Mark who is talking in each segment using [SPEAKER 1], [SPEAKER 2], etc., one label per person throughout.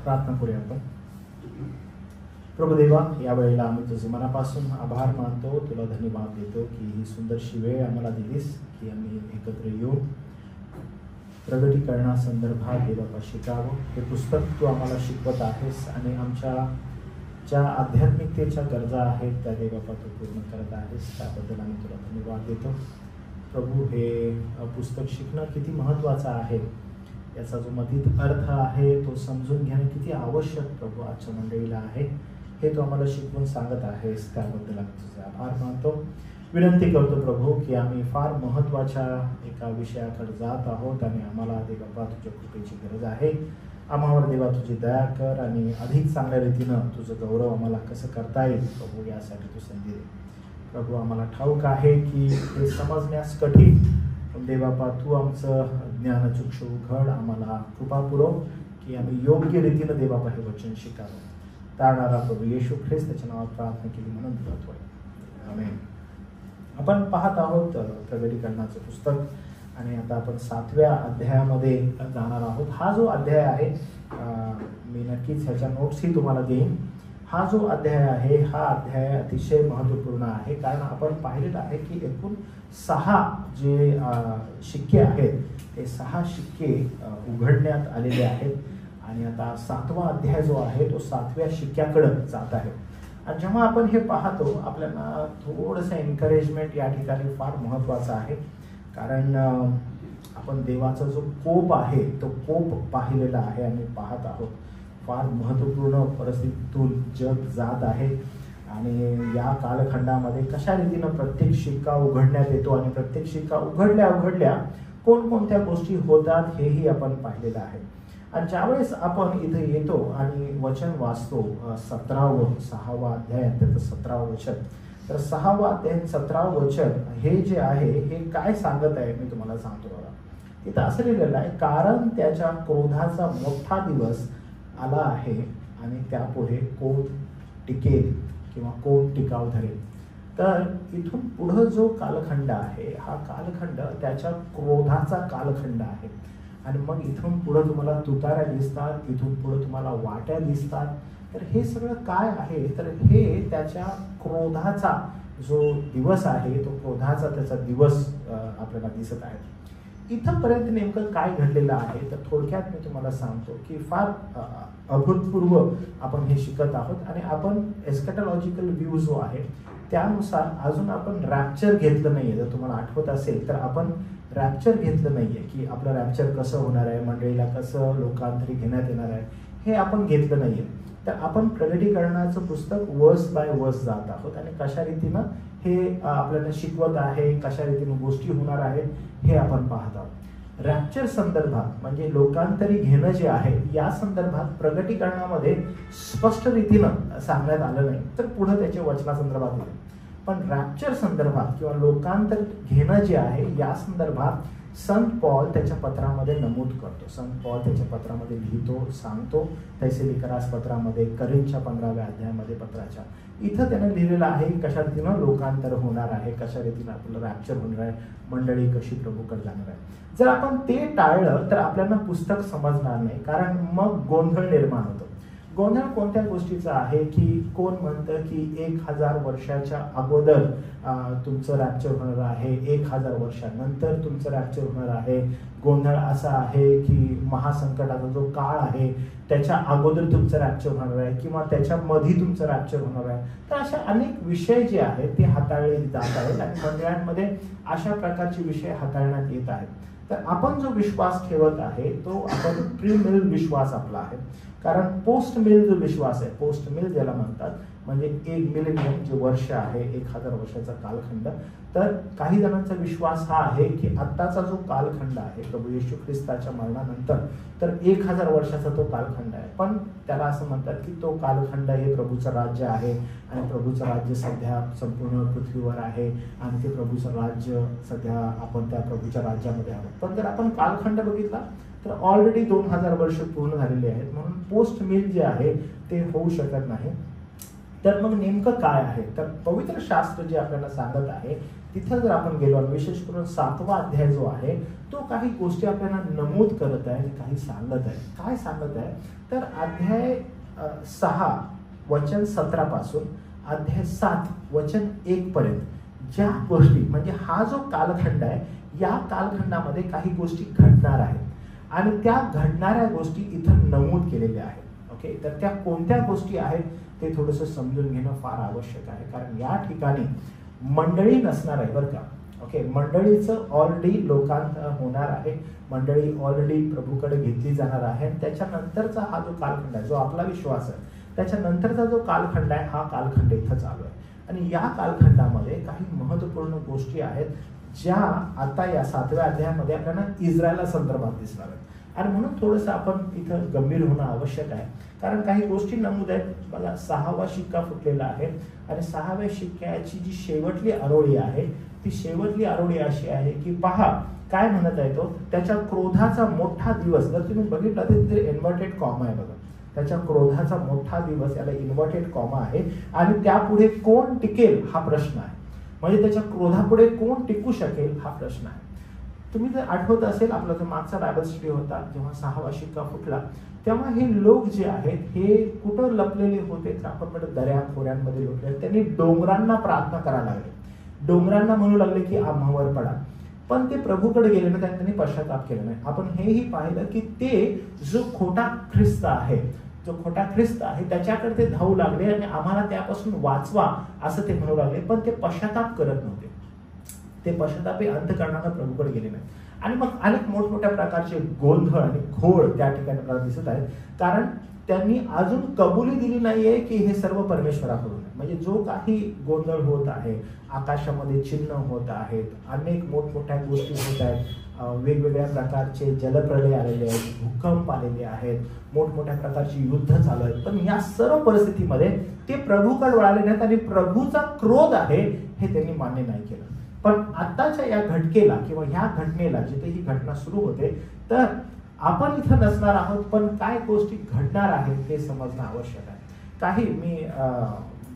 [SPEAKER 1] प्रार्थना करूया आपण. प्रभुदेवा, या वेळेला आम्ही तुझे मनापासून आभार मानतो, तुला धन्यवाद देतो की ही सुंदरशी वेळ आम्हाला दिलीस की आम्ही एकत्र येऊन प्रगटीकरणासंदर्भात देवाला शिकावं. हे पुस्तक तू आम्हाला शिकवत आहेस आणि आमच्या ज्या आध्यात्मिकतेच्या गरजा आहेत त्या देवाला तू पूर्ण करत आहेस, त्याबद्दल आम्ही तुला धन्यवाद देतो. प्रभू, हे पुस्तक शिकणं किती महत्त्वाचं आहे, याचा जो मधित अर्थ आहे तो समजून घेणं किती आवश्यक प्रभू आजच्या मंडळीला आहे, हे तू आम्हाला शिकवून सांगत आहेस, त्याबद्दल आम्ही तुझे आभार मानतो. विनंती करतो प्रभू की आम्ही फार महत्त्वाच्या एका विषयाकडे जात आहोत आणि आम्हाला देवा तुझ्या कृपेची गरज आहे. आम्हावर देवा तुझी दया कर आणि अधिक चांगल्या रीतीनं तुझं गौरव आम्हाला कसं करता येईल प्रभू, यासाठी तू संधी दे. प्रभू, आम्हाला ठाऊक आहे की हे समजण्यास कठीण, पण देवापा तू आमचं ज्ञानचक्षु उघड, आम्हाला कृपा पुरव की आम्ही योग्य रीतीनं देवापा हे वचन शिकावं. तारणारा प्रभू येशू ख्रिस्त त्याच्या नावात प्रार्थना केली म्हणून तुला आमेन. आपण पाहत आहोत प्रगटीकरणाचं पुस्तक आणि आता आपण 7व्या अध्यायामध्ये जाणार आहोत. हा जो अध्याय आहे, मी नक्कीच ह्याच्या नोट्सही तुम्हाला देईन. हा जो अध्याय आहे हा अध्याय अतिशय महत्त्वपूर्ण आहे, कारण आपण पाहिलेलं आहे की एकूण 6 जे शिक्के आहेत ते 6 शिक्के उघडण्यात आलेले आहेत आणि आता 7वा अध्याय जो आहे तो 7व्या शिक्क्याकडे जात आहे. आणि जेव्हा आपण हे पाहतो आपल्याला थोडंसं एनकरेजमेंट या ठिकाणी फार महत्त्वाचं आहे, कारण आपण देवाचा जो कोप आहे तो कोप पाहिलेला आहे आणि पाहत आहोत. फार महत्त्वपूर्ण परिस्थितीतून जग जात आहे आणि या कालखंडामध्ये कशा रीतीनं प्रत्येक शिक्का उघडण्यात येतो आणि प्रत्येक शिक्का उघडल्या कोणकोणत्या गोष्टी होतात हेही आपण पाहिलेलं आहे. आणि ज्यावेळेस आपण इथे येतो आणि वचन वाचतो 17वं 6वा अध्याय त्याचं 17वं वचन, तर 6वा अध्याय 17वं वचन हे जे आहे हे काय सांगत आहे मी तुम्हाला सांगतो बघा. तिथं असं लिहिलेलं आहे, कारण त्याच्या क्रोधाचा मोठा दिवस आला आहे आणि त्यापुढे कोण टिकेल किंवा कोण टिकाव धरेल. तर इथून पुढं जो कालखंड आहे हा कालखंड त्याच्या क्रोधाचा कालखंड आहे. आणि मग इथून पुढं तुम्हाला तुताऱ्या दिसतात, इथून पुढं तुम्हाला वाट्या दिसतात. तर हे सगळं काय आहे, तर हे त्याच्या क्रोधाचा जो दिवस आहे तो क्रोधाचा त्याचा दिवस आपल्याला दिसत आहे. इथंपर्यंत नेमकं काय घडलेलं आहे तर थोडक्यात मी तुम्हाला सांगतो की फार अभूतपूर्व आपण हे शिकत आहोत आणि आपण एस्कॅटॉलॉजिकल व्ह्यू जो आहे त्यानुसार अजून आपण रॅप्चर घेतलं नाहीये. जर तुम्हाला आठवत असेल तर आपण रॅप्चर घेतलं नाहीये की आपलं रॅप्चर कसं होणार आहे, मंडळीला कसं लोकांतरी घेण्यात येणार आहे, हे आपण घेतलं नाहीये. तर आपण प्रगटीकरणाचं पुस्तक वर्स बाय वर्स जात आहोत आणि कशा रीतीनं हे आपल्याला शिकवत आहे, कशा रीतीनं गोष्टी होणार आहेत हे आपण पाहत आहोत. रॅप्चर संदर्भात म्हणजे लोकांतरी घेणं जे आहे या संदर्भात प्रगटीकरणामध्ये स्पष्ट रीतीनं सांगण्यात आलं नाही, तर पुढे त्याच्या वचनासंदर्भात येईल. पण रॅप्चर संदर्भात किंवा लोकांतर घेणं जे आहे या संदर्भात संत पॉल त्याच्या पत्रामध्ये नमूद करतो. संत पॉल त्याच्या पत्रामध्ये लिहितो, सांगतो. थेसलोनिकरास पत्रामध्ये, करिंथच्या 15व्या अध्यायामध्ये पत्राच्या इथं त्यानं लिहिलेलं आहे की कशा रीतीनं लोकांतर होणार आहे, कशा रीतीनं आपलं रॅप्चर होणार आहे, मंडळी कशी प्रभूकडे जाणार आहे. जर आपण ते टाळलं तर आपल्याला पुस्तक समजणार नाही, कारण मग गोंधळ निर्माण होतो. गोंधळ कोणत्या गोष्टीचा आहे की कोण म्हणतं की 1000 वर्षाच्या अगोदर तुमचं रॅप्चर होणार आहे, 1000 वर्षानंतर तुमचं रॅप्चर होणार आहे. गोंधळ असा आहे की महासंकटाचा जो काळ आहे त्याच्या अगोदर तुमचं रॅप्चर होणार आहे किंवा त्याच्या मध्ये तुमचं रॅप्चर होणार आहे. तर अशा अनेक विषय जे आहेत ते हाताळले जात आहेत आणि मंडळांमध्ये अशा प्रकारचे विषय हाताळण्यात येत आहेत. तर आपण जो विश्वास ठेवत आहे तो आपण प्री मिल विश्वास आपला आहे, कारण पोस्ट मिल जो विश्वास आहे, पोस्ट मिल ज्याला म्हणतात म्हणजे 1 मिलेनियम जे वर्ष आहे, 1000 वर्षाचा कालखंड. तर काही जणांचा विश्वास हा आहे की आत्ताचा जो कालखंड आहे प्रभू येशू ख्रिस्ताच्या मरणानंतर तर 1000 वर्षाचा तो कालखंड आहे. पण त्याला असं म्हणतात की तो कालखंड हे प्रभूचं राज्य आहे आणि प्रभूचं राज्य सध्या संपूर्ण पृथ्वीवर आहे आणि ते प्रभूचं राज्य सध्या आपण त्या प्रभूच्या राज्यामध्ये आहोत. पण जर आपण कालखंड बघितला तर ऑलरेडी 2000 वर्ष पूर्ण झालेली आहेत, म्हणून पोस्ट मिल जे आहे ते होऊ शकत नाही. तर मग नेमकं काय आहे तर पवित्र शास्त्र जे आपल्याला सांगत आहे तिथं जर आपण गेलो आणि विशेष करून 7वा अध्याय जो आहे तो काही गोष्टी आपल्याला नमूद करत आहे आणि काही सांगत आहे. काय सांगत आहे तर अध्याय 6 वचन 17 पासून अध्याय 7 वचन 1 पर्यंत ज्या गोष्टी म्हणजे हा जो कालखंड आहे या कालखंडामध्ये काही गोष्टी घडणार आहेत आणि त्या घडणाऱ्या गोष्टी इथं नमूद केलेल्या आहेत. ओके, तर त्या कोणत्या गोष्टी आहेत ते थोडंसं समजून घेणं फार आवश्यक आहे, कारण या ठिकाणी मंडळी नसणार आहे बरं का. ओके, मंडळीचं ऑलरेडी लोकांत होणार आहे, मंडळी ऑलरेडी प्रभूकडे घेतली जाणार आहे. त्याच्यानंतरचा हा जो कालखंड आहे जो आपला विश्वास आहे त्याच्यानंतरचा जो कालखंड आहे हा कालखंड इथं चालू आहे आणि या कालखंडामध्ये काही महत्त्वपूर्ण गोष्टी आहेत ज्या आता या 7व्या अध्यायामध्ये आपल्याला इस्रायला संदर्भात दिसणार आहेत. आणि म्हणून थोडंसं आपण इथं गंभीर होणं आवश्यक आहे, कारण काही गोष्टी नमूद आहेत. बघा, 6वा शिक्का फुटलेला आहे आणि 6व्या शिक्क्याची जी शेवटली आरोळी आहे ती शेवटली आरोळी अशी आहे की पहा काय म्हणत आहे तो, त्याच्या क्रोधाचा मोठा दिवस. जर तुम्ही बघितलं तर इन्व्हर्टेड कॉमा आहे बघा, त्याच्या क्रोधाचा मोठा दिवस, याला इन्व्हर्टेड कॉमा आहे आणि त्यापुढे कोण टिकेल हा प्रश्न आहे. म्हणजे त्याच्या क्रोधापुढे कोण टिकू शकेल हा प्रश्न आहे. तुम्ही जर आठवत असेल आपला जो मागचा बायबल स्टडी होता जेव्हा 6वा शिक्का फुटला तेव्हा हे लोक जे आहेत हे कुठं लपलेले होते तर आपण म्हणतो दऱ्या खोऱ्यांमध्ये लपले. त्यांनी डोंगरांना प्रार्थना करायला लागले, डोंगरांना म्हणू लागले की आम्हावर पडा, पण ते प्रभूकडे गेले ना, त्यांनी पश्चाताप केला नाही. आपण हेही पाहिलं की ते जो खोटा ख्रिस्त आहे, जो खोटा ख्रिस्त आहे त्याच्याकडे ते धावू लागले आणि आम्हाला त्यापासून वाचवा असं ते म्हणू लागले, पण ते पश्चाताप करत नव्हते. ते पश्चातापे अंतःकरणाने प्रभूकडे गेले नाही. आणि मग अनेक मोठमोठ्या प्रकारचे गोंधळ आणि घोळ त्या ठिकाणी आपल्याला दिसत आहेत, कारण त्यांनी अजून कबुली दिली नाहीये की हे सर्व परमेश्वराकडून आहे. म्हणजे जो काही गोंधळ होत आहे, आकाशामध्ये चिन्ह होत आहेत, अनेक मोठमोठ्या गोष्टी होत आहेत, वेगवेगळ्या प्रकारचे जलप्रलय आलेले आहेत, भूकंप आलेले आहेत, मोठमोठ्या प्रकारची युद्ध चालू आहेत, पण या सर्व परिस्थितीमध्ये ते प्रभूकडे वळाले नाहीत आणि प्रभूचा क्रोध आहे हे त्यांनी मान्य नाही केलं. पण आताच्या या घटकेला किंवा ह्या घटनेला जिथे ही घटना सुरू होते तर आपण इथं नसणार आहोत, पण काय गोष्टी घडणार आहेत हे समजणं आवश्यक आहे. काही मी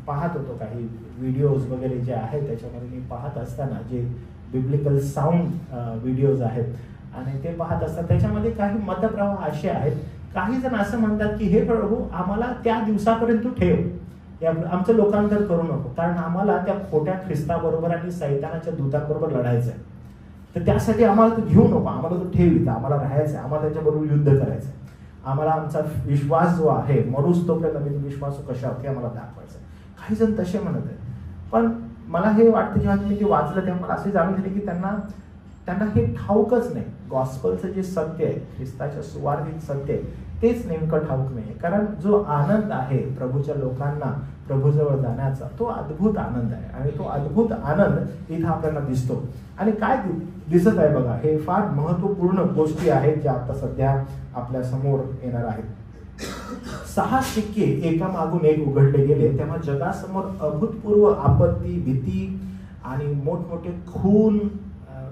[SPEAKER 1] पाहत होतो, काही व्हिडिओज वगैरे जे आहेत त्याच्यामध्ये मी पाहत असताना जे बिब्लिकल साऊंड व्हिडिओज आहेत आणि ते पाहत असताना त्याच्यामध्ये काही मतप्रवाह असे आहेत. काही जण असं म्हणतात की हे प्रभू आम्हाला त्या दिवसापर्यंत ठेव, आमचं लोकांतर करू नको, कारण आम्हाला त्या खोट्या ख्रिस्ताबरोबर आणि सैतानाच्या दूतांबरोबर लढायचं आहे, तर त्यासाठी आम्हाला तू घेऊ नको, आम्हाला तू ठेव इथं, आम्हाला राहायचं आहे, आम्हाला त्याच्याबरोबर युद्ध करायचं आहे, आम्हाला आमचा विश्वास जो आहे मरूस तोपर्यंत आम्ही विश्वास कशावरती आम्हाला दाखवायचा. काही जण तसे म्हणत आहेत, पण मला हे वाटतं जेव्हा मी ते वाचलं तेव्हा मला असे जाणून झाले की त्यांना हे ठाऊकच नाही. गॉस्पलचं जे सत्य आहे, ख्रिस्ताच्या सुवार्थिक सत्य आहे तेच नेमकं ठाऊक नाही. कारण जो आनंद आहे प्रभूच्या लोकांना प्रभूजवळ जाण्याचा तो अद्भुत आनंद आहे आणि तो अद्भुत आनंद इथं आपल्याला दिसतो. आणि काय दिसत आहे बघा, हे फार महत्वपूर्ण गोष्टी आहेत ज्या आता सध्या आपल्या समोर येणार आहेत. 6 शिक्के एकामागून एक उघडले गेले तेव्हा जगासमोर अभूतपूर्व आपत्ती, भीती आणि मोठमोठे खून,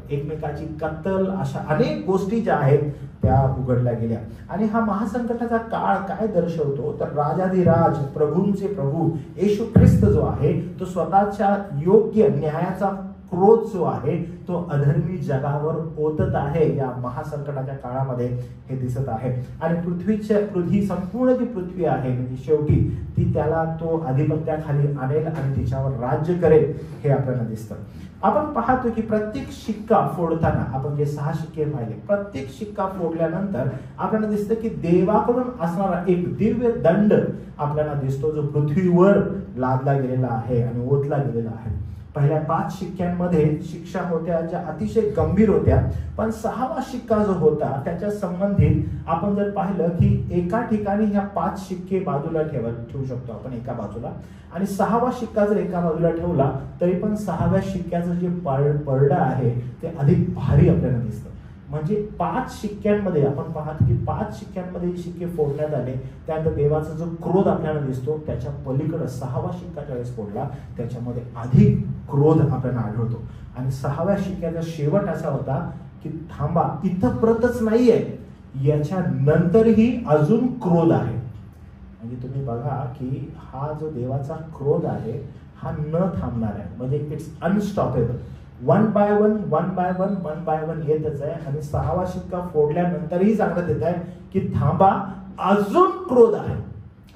[SPEAKER 1] एकमेकाची कत्तल, अशा अनेक गोष्टी ज्या आहेत त्या उघडल्या गेल्या. आणि हा महासंकटाचा काळ काय दर्शवतो तर राजाधिराज प्रभूंचे प्रभू येशू ख्रिस्त जो आहे तो स्वतःच्या योग्य न्यायाचा क्रोध जो आहे तो अधर्मी जगावर ओतत आहे. या महासंकटाच्या काळामध्ये हे दिसत आहे. आणि पृथ्वी संपूर्ण जी पृथ्वी आहे म्हणजे शेवटी ती त्याला तो अधिपत्याखाली आणेल आणि तिच्यावर राज्य करेल हे आपल्याला दिसतं. आपण पाहतो की प्रत्येक शिक्का फोडताना आपण जे 6 शिक्के पाहिले, प्रत्येक शिक्का फोडल्यानंतर आपल्याला दिसतं की देवाकडून असणारा एक दिव्य दंड आपल्याला दिसतो जो पृथ्वीवर लादला गेलेला आहे आणि ओतला गेलेला आहे. पहिल्या 5 शिक्क्यांमध्ये शिक्षा होत्या ज्या अतिशय गंभीर होत्या, पण 6वा शिक्का जो होता त्याच्या संबंधित आपण जर पाहिलं की एका ठिकाणी ह्या 5 शिक्के बाजूला ठेवू शकतो आपण एका बाजूला, आणि 6वा शिक्का जर एका बाजूला ठेवला तरी पण 6व्या शिक्क्याचं जे पडलं आहे ते अधिक भारी आपल्याला दिसतं. म्हणजे 5 शिक्क्यांमध्ये आपण पाहतो की 5 शिक्क्यांमध्ये शिक्के फोडण्यात आले, त्यानंतर देवाचा जो क्रोध आपल्याला दिसतो त्याच्या पलीकडे 6वा शिक्का ज्यावेळेस फोडला त्याच्यामध्ये अधिक क्रोध आपल्याला आढळतो. आणि 6व्या शिक्क्याचा शेवट असा होता की थांबा, इथपर्यंतच नाहीये, याच्या नंतरही अजून क्रोध आहे. म्हणजे तुम्ही बघा की हा जो देवाचा क्रोध आहे हा न थांबणार आहे, म्हणजे it's unstoppable. One by one येतच आहे. आणि 6वा शिक्का फोडल्यानंतरही सांगण्यात येत आहे की थांबा, अजून क्रोध आहे.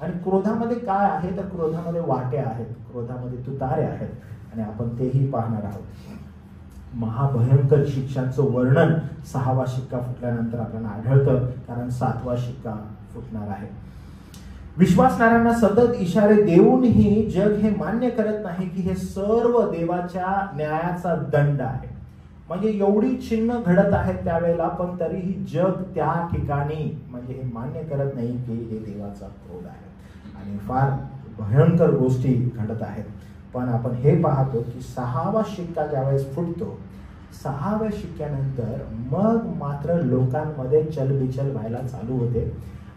[SPEAKER 1] आणि क्रोधामध्ये काय आहे तर क्रोधामध्ये वाटे आहेत, क्रोधामध्ये तुतारे आहेत, आणि आपण तेही पाहणार आहोत. महाभयंकर शिक्षांचं वर्णन 6वा शिक्का फुटल्यानंतर आपल्याला आढळतं, कारण 7वा शिक्का फुटणार आहे. विश्वासणाऱ्यांना सतत इशारे देऊनही जग हे मान्य करत नाही की हे सर्व देवाच्या न्यायाचा दंड आहे. म्हणजे एवढी चिन्ह घडत आहेत त्यावेळेला, पण तरीही जग त्या ठिकाणी म्हणजे हे मान्य करत नाही की हे देवाचा क्रोध आहे. आणि फार भयंकर गोष्टी घडत आहेत. पण आपण हे पाहतो की 6वा शिक्का ज्यावेळेस फुटतो, 6व्या शिक्क्यानंतर मग मात्र लोकांमध्ये चलबिचल व्हायला चालू होते.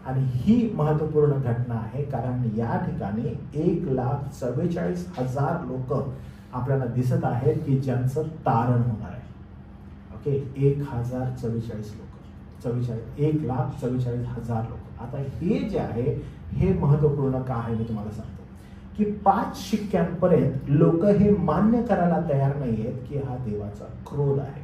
[SPEAKER 1] आणि ही महत्वपूर्ण घटना आहे, कारण या ठिकाणी 1,44,000 लोक आपल्याला दिसत आहेत की ज्यांचं तारण होणार आहे. ओके, 1,044 लोक, 1,44,000 लोक. आता हे जे आहे हे महत्वपूर्ण का आहे मी तुम्हाला सांगतो की 5 शिक्क्यांपर्यंत लोक हे मान्य करायला तयार नाहीयेत की हा देवाचा क्रोध आहे.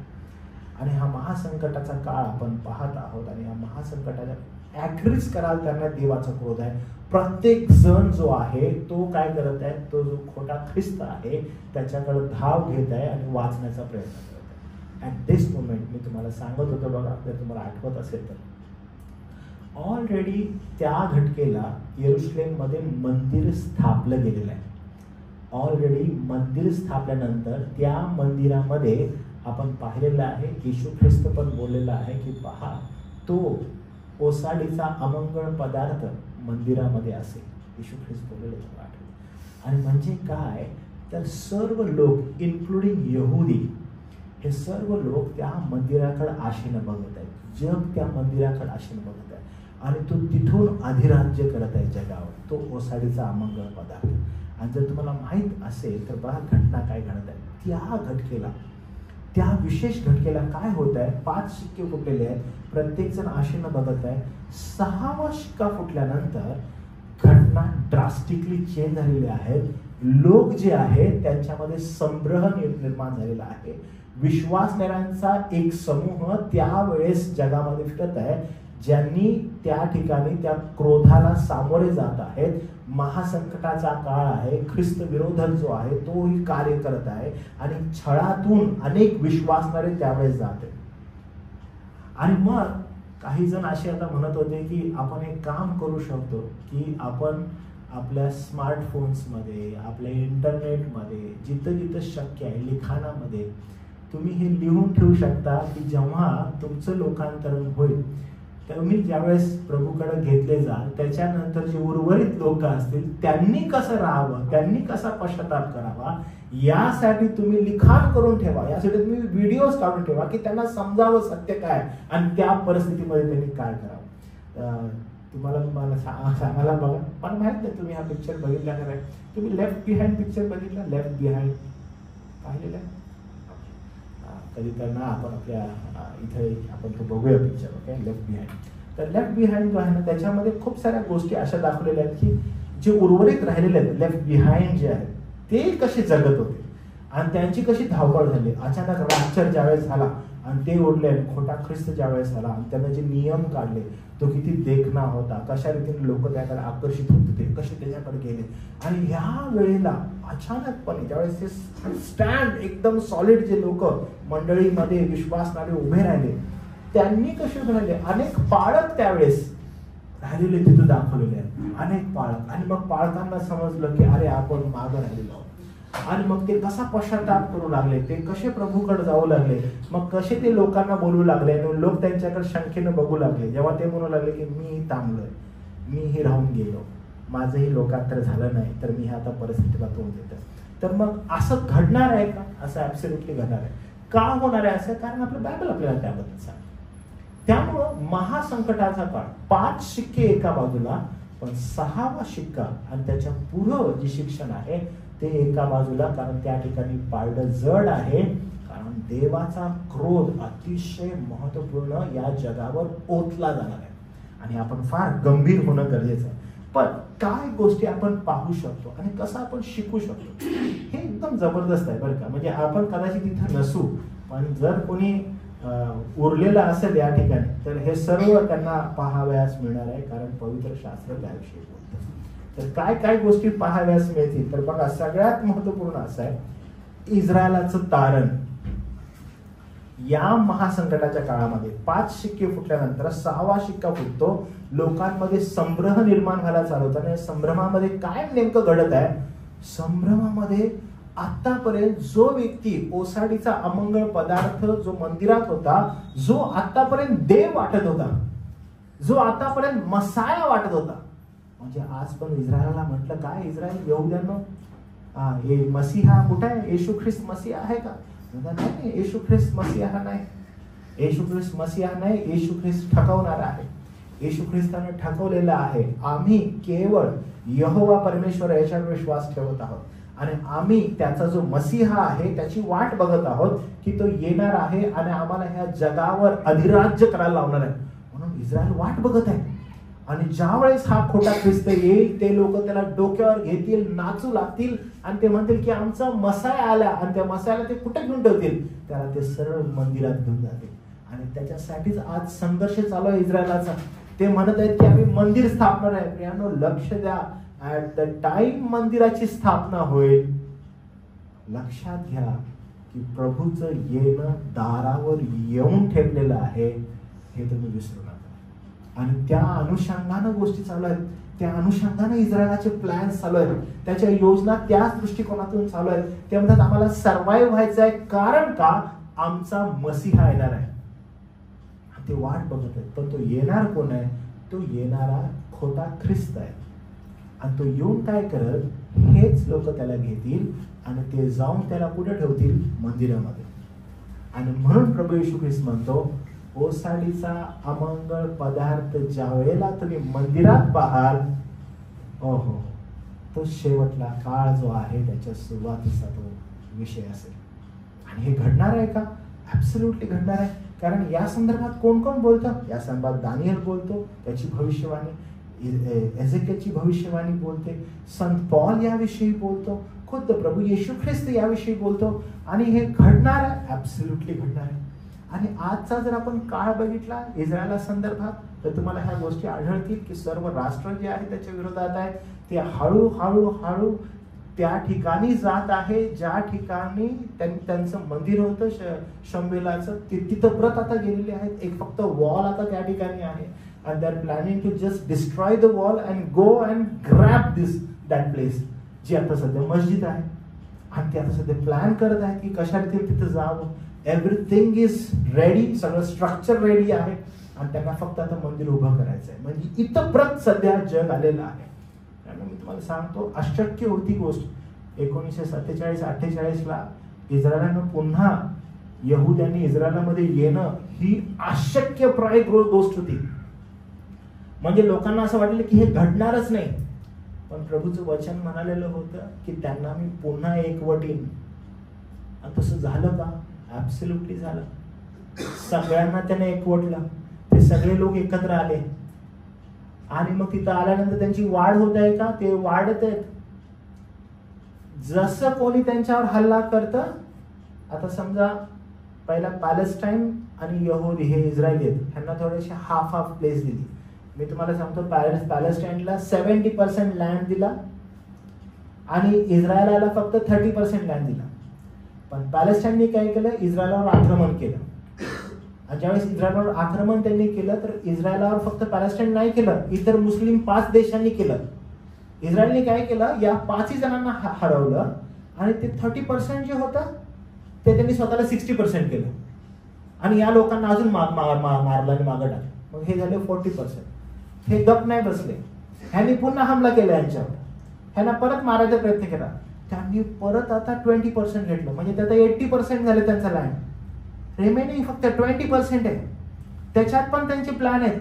[SPEAKER 1] आणि हा महासंकटाचा काळ आपण पाहत आहोत, आणि या महासंकटाच्या ऍग्रीज कराल करण्यात देवाचा क्रोध आहे. प्रत्येक जण जो आहे तो काय करत आहे, तो जो खोटा ख्रिस्त आहे त्याच्याकडे धाव घेत आहे आणि वाचण्याचा प्रयत्न करत आहे. ऍट दिस मोमेंट मी तुम्हाला सांगत होतो बघा, जर तुम्हाला आठवत असेल तर ऑलरेडी त्या घटकेला येरुशलेममध्ये मंदिर स्थापलं गेलेलं आहे. ऑलरेडी मंदिर स्थापल्यानंतर त्या मंदिरामध्ये आपण पाहिलेलं आहे, येशू ख्रिस्त पण बोललेला आहे की पहा, तो ओसाडीचा अमंगळ पदार्थ मंदिरामध्ये असेल. येशू ख्रिस्त बोललेलं तुम्हाला आठवतं. आणि म्हणजे काय तर सर्व लोक इन्क्लुडिंग यहुदी, हे सर्व लोक त्या मंदिराकडे आशेनं बघत आहेत. जग त्या मंदिराकडे आशेनं बघत आहे आणि तो तिथून अधिराज्य करत आहे जगावर, तो ओसाडीचा अमंगळ पदार्थ. आणि जर तुम्हाला माहीत असेल तर बघा घटना काय घडत आहे. त्या घटकेला, त्या विशेष घटकेला काय होत आहे, 5 शिक्के फुटलेले आहेत, प्रत्येक जण आशेनं बघत आहे. 6वा शिक्का फुटल्यानंतर घटना ड्रास्टिकली चेंज झालेली आहे. लोक जे आहेत त्यांच्यामध्ये संभ्रम निर्माण झालेला आहे. विश्वासणाऱ्यांचा एक समूह त्यावेळेस जगामध्ये फिरत आहे, ज्यांनी त्या ठिकाणी त्या क्रोधाला सामोरे जात आहेत. महासंकटाचा काळ आहे, ख्रिस्त विरोधक जो आहे तोही कार्य करत आहे, आणि छळातून अनेक विश्वासणारे त्यावेळेस जाते. आणि मग काही जण असे आता म्हणत होते की आपण एक काम करू शकतो की आपण आपल्या स्मार्टफोन्समध्ये, आपल्या इंटरनेटमध्ये जिथं जिथं शक्य आहे लिखाणामध्ये तुम्ही हे लिहून ठेवू शकता की जेव्हा तुमचं लोकांतरण होईल, तुम्ही ज्यावेळेस प्रभूकडे घेतले जाल त्याच्यानंतर जे उर्वरित लोक असतील त्यांनी कसं राहावं, त्यांनी कसा पश्चाताप करावा, यासाठी तुम्ही लिखाण करून ठेवा. यासाठी तुम्ही व्हिडिओज काढून ठेवा की त्यांना समजावं सत्य काय आणि त्या परिस्थितीमध्ये त्यांनी काय करावं. तुम्हाला मला सांगायला बघा, मला माहित नाही तुम्ही हा पिक्चर बघितला का नाही. तुम्ही लेफ्ट बिहाइंड पिक्चर बघितला, लेफ्ट बिहाइंड पाहिलेला आहे कधी तर ना. आपण आपल्या इथे आपण तो बघूया पिक्चर. Okay, left behind. तर लेफ्ट बिहाइंड जो आहे ना त्याच्यामध्ये खूप साऱ्या गोष्टी अशा दाखवलेल्या आहेत की जे उर्वरित राहिलेले आहेत लेफ्ट बिहाइंड जे आहेत ते कसे जगत होते आणि त्यांची कशी धावपळ झाली. अचानक रॅप्चर ज्यावेळेस झाला आणि ते उडले, खोटा ख्रिस्त ज्यावेळेस झाला आणि त्यानं जे नियम काढले तो किती देखणा होता, कशा रीतीने लोक त्याकडे आकर्षित होत होते, कसे त्याच्याकडे गेले. आणि ह्या वेळेला अचानकपणे ज्यावेळेस ते स्टँड एकदम सॉलिड जे लोक मंडळीमध्ये विश्वासणारे उभे राहिले त्यांनी कसे उभे राहिले. अनेक पाळक त्यावेळेस राहिलेले तिथं दाखवलेले आहेत, अनेक पाळक. आणि मग पाळकांना समजलं की अरे आपण मागं राहिलेलो आहोत. आणि मग ते कसा पश्चाताप करू लागले, ते कसे प्रभूकडे जाऊ लागले, मग कसे ते लोकांना बोलू लागले आणि लोक त्यांच्याकडे शंकेनं बघू लागले. जेव्हा ते म्हणू लागले की मी थांबलोय, मीही राहून गेलो, माझंही लोकांतर झालं नाही, तर मी आता परिस्थितीला तोंड देतो. तर मग असं घडणार आहे का? असं ऍब्सोल्युटली घडणार आहे. का होणार आहे असं? कारण आपलं बायबल आपल्याला त्याबद्दल सांगतं. त्यामुळं महासंकटाचा काळ, 5 शिक्के एका बाजूला, पण 6वा शिक्का आणि त्याच्या पुढं जे शिक्षण आहे ते एका बाजूला, कारण त्या ठिकाणी पारडं जड आहे, कारण देवाचा क्रोध अतिशय महत्वपूर्ण या जगावर ओतला जाणार आहे आणि आपण फार गंभीर होणं गरजेचं आहे. पण काय गोष्टी आपण पाहू शकतो आणि कसं आपण शिकू शकतो हे एकदम जबरदस्त आहे बरं का. म्हणजे आपण कदाचित तिथं नसू, पण जर कोणी उरलेलं असेल या ठिकाणी तर हे सर्व त्यांना पाहावयास मिळणार आहे, कारण पवित्र शास्त्र त्याविषयी बोलतं. तर काय काय गोष्टी पाहाव्यास मिळतील तर बघा, सगळ्यात महत्वपूर्ण असं आहे इस्रायलाचं तारण. या महासंकटाच्या काळामध्ये 5 शिक्के फुटल्यानंतर 6वा शिक्का फुटतो, लोकांमध्ये संभ्रम निर्माण व्हायला चालू होता. आणि संभ्रमामध्ये काय नेमकं घडत आहे, संभ्रमामध्ये आतापर्यंत जो व्यक्ती ओसाडीचा अमंगळ पदार्थ जो मंदिरात होता, जो आतापर्यंत देव वाटत होता, जो आतापर्यंत मसाया वाटत होता, म्हणजे आज पण इस्रायलला म्हटलं काय इस्रायल यहूद्यांनो, हे मसीहा कुठे आहे, येशू ख्रिस्त मसीहा आहे का? नाही, येशू ख्रिस्त मसीहा नाही, येशू ख्रिस्त मसीहा नाही, येशू ख्रिस्त ठकवणारा आहे. येशू ख्रिस्ताने ठकवलेला आहे. आम्ही केवळ यहोवा परमेश्वर याच्यावर विश्वास ठेवत आहोत आणि आम्ही त्याचा जो मसीहा आहे त्याची वाट बघत आहोत की तो येणार आहे आणि आम्हाला ह्या जगावर अधिराज्य करायला लावणार आहे. म्हणून इस्रायल वाट बघत आहे. आणि ज्या वेळेस हा खोटा ख्रिस्त येईल ते लोक त्याला डोक्यावर घेतील, नाचू लागतील आणि ते म्हणतील की आमचा मसाया आला. आणि त्या मसायाला ते कुठे घेऊन ठेवतील, त्याला ते सरळ मंदिरात घेऊन जातील. आणि त्याच्यासाठीच आज संघर्ष चालू आहे इस्रायलाचा. ते म्हणत आहेत की आम्ही मंदिर स्थापणार आहे. प्रियानो, लक्ष द्या, ऍट द टाइम मंदिराची स्थापना होईल, लक्षात घ्या की प्रभूचं येणं दारावर येऊन ठेवलेलं आहे, हे तुम्ही विसरू नका. आणि त्या अनुषंगानं गोष्टी चालू आहेत, त्या अनुषंगानं इस्रायलाचे प्लॅन चालू आहेत, त्याच्या योजना त्याच दृष्टिकोनातून चालू आहेत. ते म्हणतात आम्हाला सर्व्हाइव्ह व्हायचं आहे, कारण का आमचा मसीहा येणार आहे. ते वाट बघत आहेत. पण तो येणार कोण आहे, तो येणारा खोटा ख्रिस्त आहे. आणि तो येऊन काय करत, हेच लोक त्याला घेतील आणि ते जाऊन त्याला कुठे ठेवतील, मंदिरामध्ये. आणि म्हणून प्रभू येशू ख्रिस्त म्हणतो, ओसाडीचा अमंगळ पदार्थ ज्या वेळेला तुम्ही मंदिरात पाहाल, ओहो, तो शेवटला काळ जो आहे त्याच्या सुरुवातीचा तो विषय असेल. आणि हे घडणार आहे का? ऍब्सोल्युटली घडणार आहे. कारण या संदर्भात कोण कोण बोलतं, या संदर्भात दानियल बोलतो, त्याची भविष्यवाणी, एझेकियलची भविष्यवाणी बोलते, संत पॉल याविषयी बोलतो, खुद्द प्रभू येशू ख्रिस्त याविषयी बोलतो. आणि हे घडणार आहे, ऍब्सोल्युटली घडणार आहे. आणि आजचा जर आपण काळ बघितला इस्रायला संदर्भात तर तुम्हाला ह्या गोष्टी आढळतील की सर्व राष्ट्र जे आहे त्याच्या विरोधात आहे. ते हळूहळू हळू त्या ठिकाणी जात आहे ज्या ठिकाणी त्यांचं मंदिर होतं शंबेलाचं, तिथं परत आता गेलेले आहेत. एक फक्त वॉल आता त्या ठिकाणी आहे. and they are planning to just destroy the wall and go and grab that place, जी आता सध्या मस्जिद आहे. आणि ते आता सध्या प्लॅन करत आहेत की कशा रीतीने तिथं जावं. एव्हरीथिंग इज रेडी, सगळं स्ट्रक्चर रेडी आहे आणि त्यांना फक्त आता मंदिर उभं करायचं आहे. म्हणजे इथपर्यंत सध्या जग आलेलं आहे. त्यामुळे मी तुम्हाला सांगतो, अशक्य होती गोष्ट 1947-48ला इस्रायलनं पुन्हा यहुद्यांनी इस्रायलमध्ये येणं ही अशक्यप्राय गोष्ट होती. म्हणजे लोकांना असं वाटलं की हे घडणारच नाही. पण प्रभूचं वचन म्हणालेलं होतं की त्यांना मी पुन्हा एकवटीन. आणि तसं झालं का? ऍब्सोल्युटली झालं. सगळ्यांना त्याने एकवटलं. ते सगळे लोक एकत्र आले आणि मग तिथं आल्यानंतर त्यांची वाढ होत आहे का? ते वाढत आहेत. जसं कोणी त्यांच्यावर हल्ला करतं, आता समजा पहिला पॅलेस्टाईन आणि यहूदी हे इस्रायली आहेत, ह्यांना थोडेसे हाफ प्लेस दिली. मी तुम्हाला सांगतो, पॅलेस्टाईनला 70% लँड दिला आणि इस्रायलला फक्त 30% लँड दिला. पण पॅलेस्टाईनने काय केलं, इस्रायलवर आक्रमण केलं. आणि ज्यावेळेस इस्रायलवर आक्रमण त्यांनी केलं तर इस्रायलवर फक्त पॅलेस्टाईन नाही केलं, इतर मुस्लिम 5 देशांनी केलं. इस्रायलने काय केलं, या 5 जणांना हरवलं आणि ते 30% जे होतं ते त्यांनी स्वतःला 60% केलं. आणि या लोकांना अजून मारलं आणि मागं टाकलं. मग हे झाले 40%. हे गप नाही बसले, ह्यांनी पुन्हा हमला केला यांच्यावर. ह्यांना परत मारायचा प्रयत्न केला. त्यांनी परत आता 20% घेतलं. म्हणजे त्यात 80% झाले त्यांचा लँड. रिमेनिंग फक्त 20% आहे. त्याच्यात पण त्यांचे प्लॅन आहेत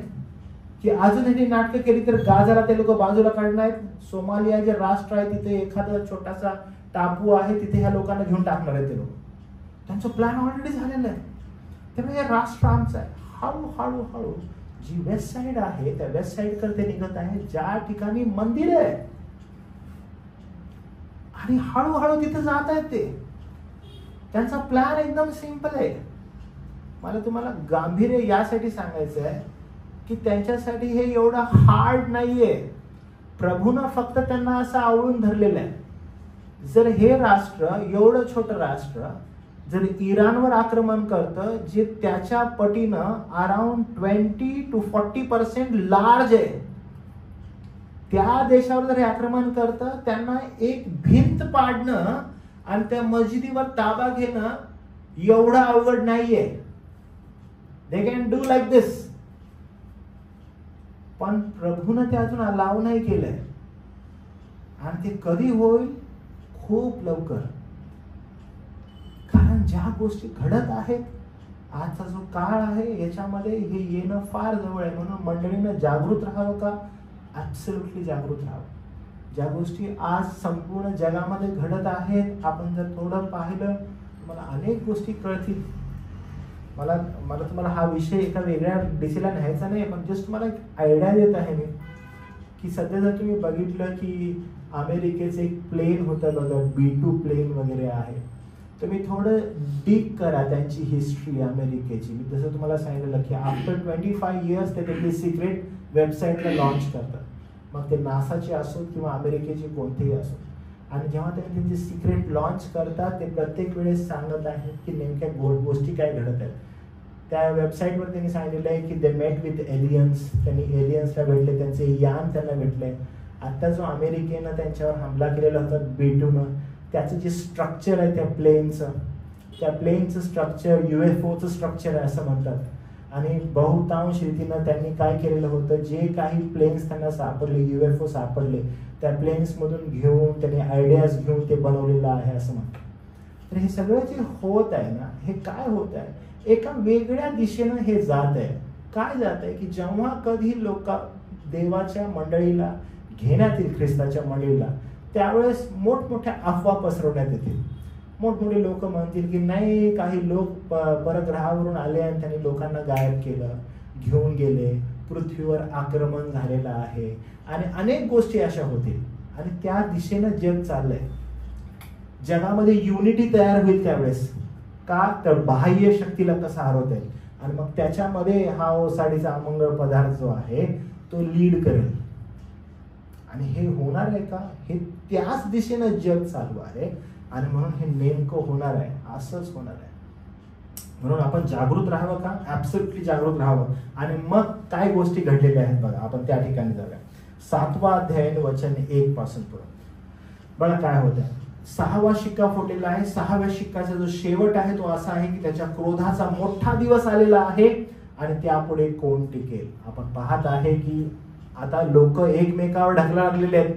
[SPEAKER 1] की अजून ह्यांनी नाटकं केली तर गाजाला ते लोक बाजूला काढणार आहेत. सोमालिया जे राष्ट्र आहे तिथे एखादा छोटासा टापू आहे, तिथे ह्या लोकांना घेऊन टाकणार आहेत ते लोक. त्यांचं प्लॅन ऑलरेडी झालेलं आहे. त्यामुळे हे राष्ट्र आमचं आहे. हळूहळू जी वेस्ट साइड आहे त्या वेस्ट साइड कडे ते निघत आहे ज्या ठिकाणी मंदिर आहे, आणि हळूहळू तिथे जात आहेत ते. त्यांचा प्लॅन एकदम सिंपल आहे. मला तुम्हाला गांभीर्य यासाठी सांगायचं आहे की त्यांच्यासाठी हे एवढं हार्ड नाहीये. प्रभूनं फक्त त्यांना असं आवळून धरलेलं आहे. जर हे राष्ट्र, एवढं छोटं राष्ट्र, जर इराणवर आक्रमण करतं जे त्याच्या पटीनं अराउंड 20 to 40% लार्ज आहे, त्या देशावर जर हे आक्रमण करतं, त्यांना एक भिंत पाडणं आणि त्या मस्जिदीवर ताबा घेणं एवढं अवघड नाहीये. दे कॅन डू लाईक दिस. पण प्रभूनं ते अजून अलाव नाही केलंय, आणि ते कधी होईल? खूप लवकर. कारण ज्या गोष्टी घडत आहेत, आजचा जो काळ आहे याच्यामध्ये हे येणं फार जवळ आहे. म्हणून मंडळीनं जागृत राहावं का? ऍब्सोल्युटली जागृत राहावं. ज्या गोष्टी आज संपूर्ण जगामध्ये घडत आहेत, आपण जर थोडं पाहिलं तुम्हाला अनेक गोष्टी कळतील. मला तुम्हाला हा विषय एका वेगळ्या दिशेला न्यायचा नाही, पण जस्ट तुम्हाला एक आयडिया देत आहे मी की सध्या जर तुम्ही बघितलं की अमेरिकेचं एक प्लेन होतं बघा, B2 प्लेन वगैरे आहे. तुम्ही थोडं डीप करा त्यांची हिस्ट्री अमेरिकेची. मी तसं तुम्हाला सांगितलं की आफ्टर 25 years ते त्यांची सिक्रेट वेबसाईटला लॉन्च करतात. मग ते नासाची असो किंवा अमेरिकेची कोणतेही असो. आणि जेव्हा त्यांनी त्यांची सिक्रेट लॉन्च करतात ते प्रत्येक वेळेस सांगत आहेत की नेमक्या गोष्टी काय घडत आहेत. त्या वेबसाईटवर त्यांनी सांगितलेलं आहे की दे मेट विथ एलियन्स. त्यांनी एलियन्सला भेटले, त्यांचे यान त्यांना भेटले. आता जो अमेरिकेनं त्यांच्यावर हमला केलेला होता B2नं, त्याचं जे स्ट्रक्चर आहे त्या प्लेनचं स्ट्रक्चर UFOचं स्ट्रक्चर आहे असं म्हणतात. आणि बहुतांश रीतीनं त्यांनी काय केलेलं होतं, जे काही प्लेन्स त्यांना सापडले, UFO सापडले, त्या प्लेन्स मधून घेऊन त्यांनी आयडियाज घेऊन ते बनवलेलं आहे असं म्हणतात. तर हे सगळं जे होत आहे ना, हे काय होत आहे, एका वेगळ्या दिशेनं हे जात आहे. काय जात आहे की जेव्हा कधी लोक देवाच्या मंडळीला घेण्यात येईल, ख्रिस्ताच्या मंडळीला, त्यावेळेस मोठमोठ्या अफवा पसरवण्यात येतील. मोठमोठे लोक म्हणतील की नाही, काही लोक परग्रहावरून आले आणि त्यांनी लोकांना गायब केलं, घेऊन गेले, पृथ्वीवर आक्रमण झालेलं आहे, आणि अनेक गोष्टी अशा होतील. आणि त्या दिशेनं जग चाललंय. जगामध्ये युनिटी तयार होईल त्यावेळेस. का? तर बाह्य शक्तीला कसा हरवता येईल, आणि मग त्याच्यामध्ये हा ओसाडीचा अमंगळ पदार्थ जो आहे तो लीड करेल. आणि हे होणार आहे का? हे त्याच दिशेनं जग चालू आहे, आणि म्हणून हे नेमकं होणार आहे, असंच होणार आहे. म्हणून आपण जागृत राहावं का? ऍब्सोल्युटली जागृत राहावं. आणि मग काय गोष्टी घडलेल्या आहेत बघा, आपण त्या ठिकाणी जाऊया. 7वा अध्याय वचन 1 पासून पुढे बघा काय होत आहे. 6वा शिक्का फुटलेला आहे. 6व्या शिक्काचा जो शेवट आहे तो असा आहे की त्याच्या क्रोधाचा मोठा दिवस आलेला आहे, आणि त्यापुढे कोण टिकेल. आपण पाहत आहे की आता लोक एकमेकावर ढकला लागलेले आहेत.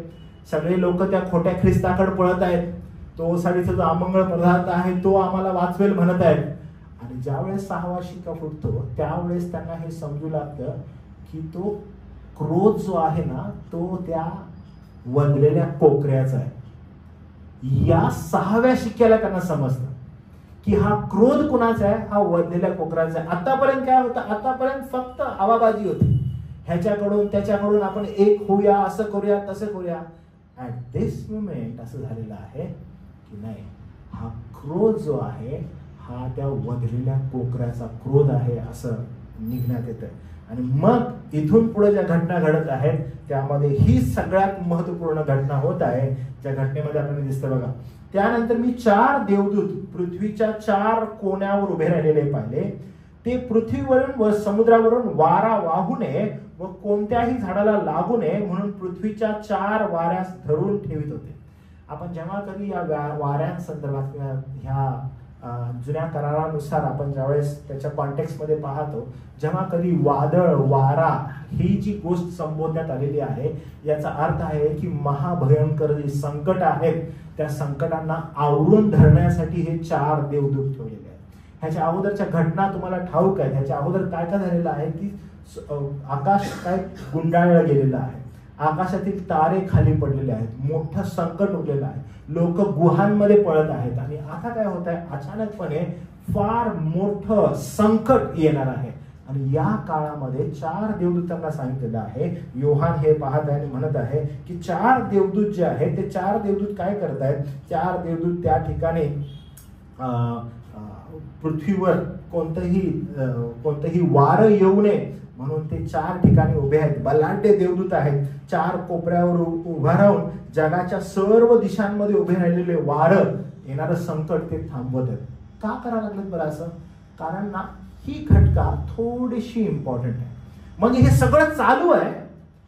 [SPEAKER 1] सगळे लोक त्या खोट्या ख्रिस्ताकडे पळत आहेत. तो ओसाडीचा जो अमंगळ पदार्थ आहे तो आम्हाला वाचवेल म्हणत आहेत. आणि ज्यावेळेस 6वा शिक्का फुटतो त्यावेळेस त्यांना हे समजू लागतं की तो क्रोध जो आहे ना तो त्या वधलेल्या कोकऱ्याचा आहे. या 6व्या शिक्क्याला त्यांना समजतं की हा क्रोध कुणाचा आहे, हा वधलेल्या कोकराचा आहे. आतापर्यंत काय होतं? आतापर्यंत फक्त आवाबाजी होती, ह्याच्याकडून त्याच्याकडून आपण एक होऊया, असं करूया, तसं करूया. ऍट दिस मोमेंट असं झालेलं आहे की नाही, हा क्रोध जो आहे हा त्या वधलेल्या कोकराचा क्रोध आहे असं निघण्यात येतं. आणि मग इथून पुढे ज्या घटना घडत आहेत त्यामध्ये ही सगळ्यात महत्वपूर्ण घटना होत आहे, ज्या घटनेमध्ये आपल्याला दिसतं बघा. त्यानंतर मी 4 देवदूत पृथ्वीच्या 4 कोण्यावर उभे राहिलेले पाहिले. ते पृथ्वीवरून व समुद्रावरून वारा वाहू नये व कोणत्याही झाडाला लागू नये म्हणून पृथ्वीच्या 4 वाऱ्यास धरून ठेवित होते. आपण जेव्हा कधी या वाऱ्यांसंदर्भात किंवा ह्या जुन्या करारानुसार आपण ज्यावेळेस त्याच्या कॉन्टेक्स्ट मध्ये पाहतो, जेव्हा कधी वादळ वारा ही जी गोष्ट संबोधण्यात आलेली आहे, याचा अर्थ आहे की महाभयंकर जी संकट आहेत त्या संकटांना आवरून धरण्यासाठी हे 4 देवदूत ठेवलेले आहेत. ह्याच्या अगोदरच्या घटना तुम्हाला ठाऊक आहेत. ह्याच्या अगोदर काय काय झालेलं आहे की आकाश काय गुंडाळलं गेलेलं आहे, आकाशातील तारे खाली पडलेले आहेत, मोठं संकट उरलेलं आहे, लोक गुहांमध्ये पळत आहेत. आणि आता काय होत आहे, अचानकपणे फार मोठं संकट येणार आहे. आणि या काळामध्ये 4 देवदूतांना सांगितलेलं आहे. योहान हे पाहत आहे आणि म्हणत आहे की 4 देवदूत जे आहेत ते 4 देवदूत काय करत आहेत. 4 देवदूत त्या ठिकाणी पृथ्वीवर कोणतंही वारं येऊ नये म्हणून ते 4 ठिकाणी उभे आहेत. बलाढ्य देवदूत आहेत. 4 कोपऱ्यावर उभा राहून जगाच्या सर्व दिशांमध्ये उभे राहिलेले वारं येणारं संकट ते थांबवत आहेत. का करावं लागलं बरं असं? कारण ना ही घटका थोडीशी इम्पॉर्टंट आहे. म्हणजे हे सगळं चालू आहे,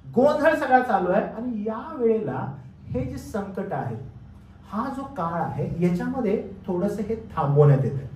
[SPEAKER 1] गोंधळ सगळा चालू आहे आणि या वेळेला हे जे संकट आहे, हा जो काळ आहे, याच्यामध्ये थोडंसं हे थांबवण्यात येतं.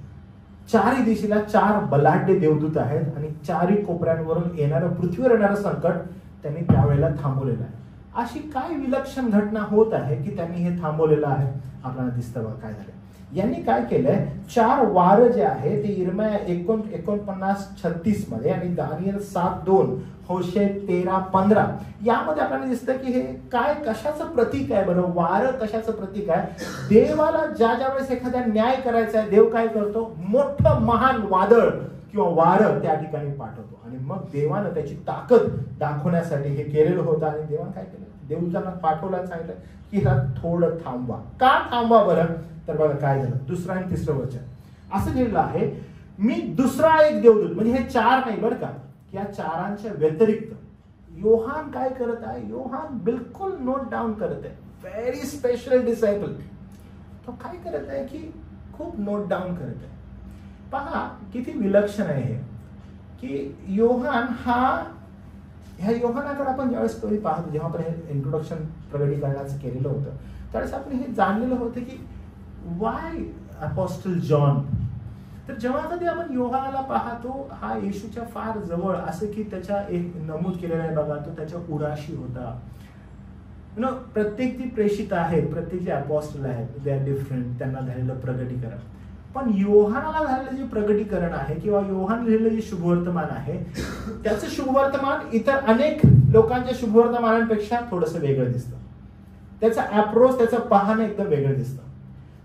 [SPEAKER 1] 4ही दिशेला 4 बलाढ्य देवदूत आहेत आणि 4ही कोपऱ्यांवरून येणारं पृथ्वीवर येणारं संकट त्यांनी त्यावेळेला थांबवलेलं आहे. अशी काय विलक्षण घटना होत आहे की त्यांनी हे थांबवलेलं आहे? आपल्याला दिसतं बघा काय झालं. यांनी काय केलंय, 4 वारं जे आहे ते इर्मिया 49:36 मध्ये आणि दानिएल 7:2, होशे 13:15 यामध्ये आपल्याला दिसतं की हे काय कशाचं प्रतीक आहे बरं? वारं कशाचं प्रतीक आहे? देवाला ज्या वेळेस एखाद्या न्याय करायचा आहे, देव काय करतो? मोठं महान वादळ किंवा वारं त्या ठिकाणी पाठवतो आणि मग देवानं त्याची ताकद दाखवण्यासाठी हे केलेलं होतं. आणि देवानं काय केलं? देवदूतांना पाठवलं, सांगितलं की ह्याला थोडं थांबवा. का थांबवा बरं? तर बघा काय झालं. 2 आणि 3 वचन असं लिहिलं आहे, मी दुसरा एक देवदूत, म्हणजे हे 4 नाही बरं का, या 4ांच्या व्यतिरिक्त योहान काय करत आहे? योहान बिलकुल नोट डाऊन करत आहे. Very special disciple. तो काय करत आहे की खूप नोट डाऊन करत आहे. पहा किती विलक्षण आहे हे की योहान ह्या योहानाकडे आपण ज्यावेळेस स्टोरी पाहतो, जेव्हा आपण हे इंट्रोडक्शन प्रगटीकरणाचं केलेलं होतं त्यावेळेस आपण हे जाणलेलं होतं की वाय अपोस्टल जॉन. तर जेव्हा कधी आपण योहानाला पाहतो, हा येशूच्या फार जवळ, असं की त्याच्या एक नमूद केलेलं आहे बघा, तो त्याच्या उराशी होता. प्रत्येक ती प्रेषित आहेत, प्रत्येक जे अपोस्टल आहेत, दे आर डिफरंट, त्यांना झालेलं प्रगटीकरण. पण योहानाला झालेलं जे प्रगटीकरण आहे किंवा योहान लिहिलेलं जे शुभवर्तमान आहे, त्याचं शुभवर्तमान इतर अनेक लोकांच्या शुभवर्तमानांपेक्षा थोडंसं वेगळं दिसतं. त्याचं अप्रोच, त्याचं पाहणं एकदम वेगळं दिसतं.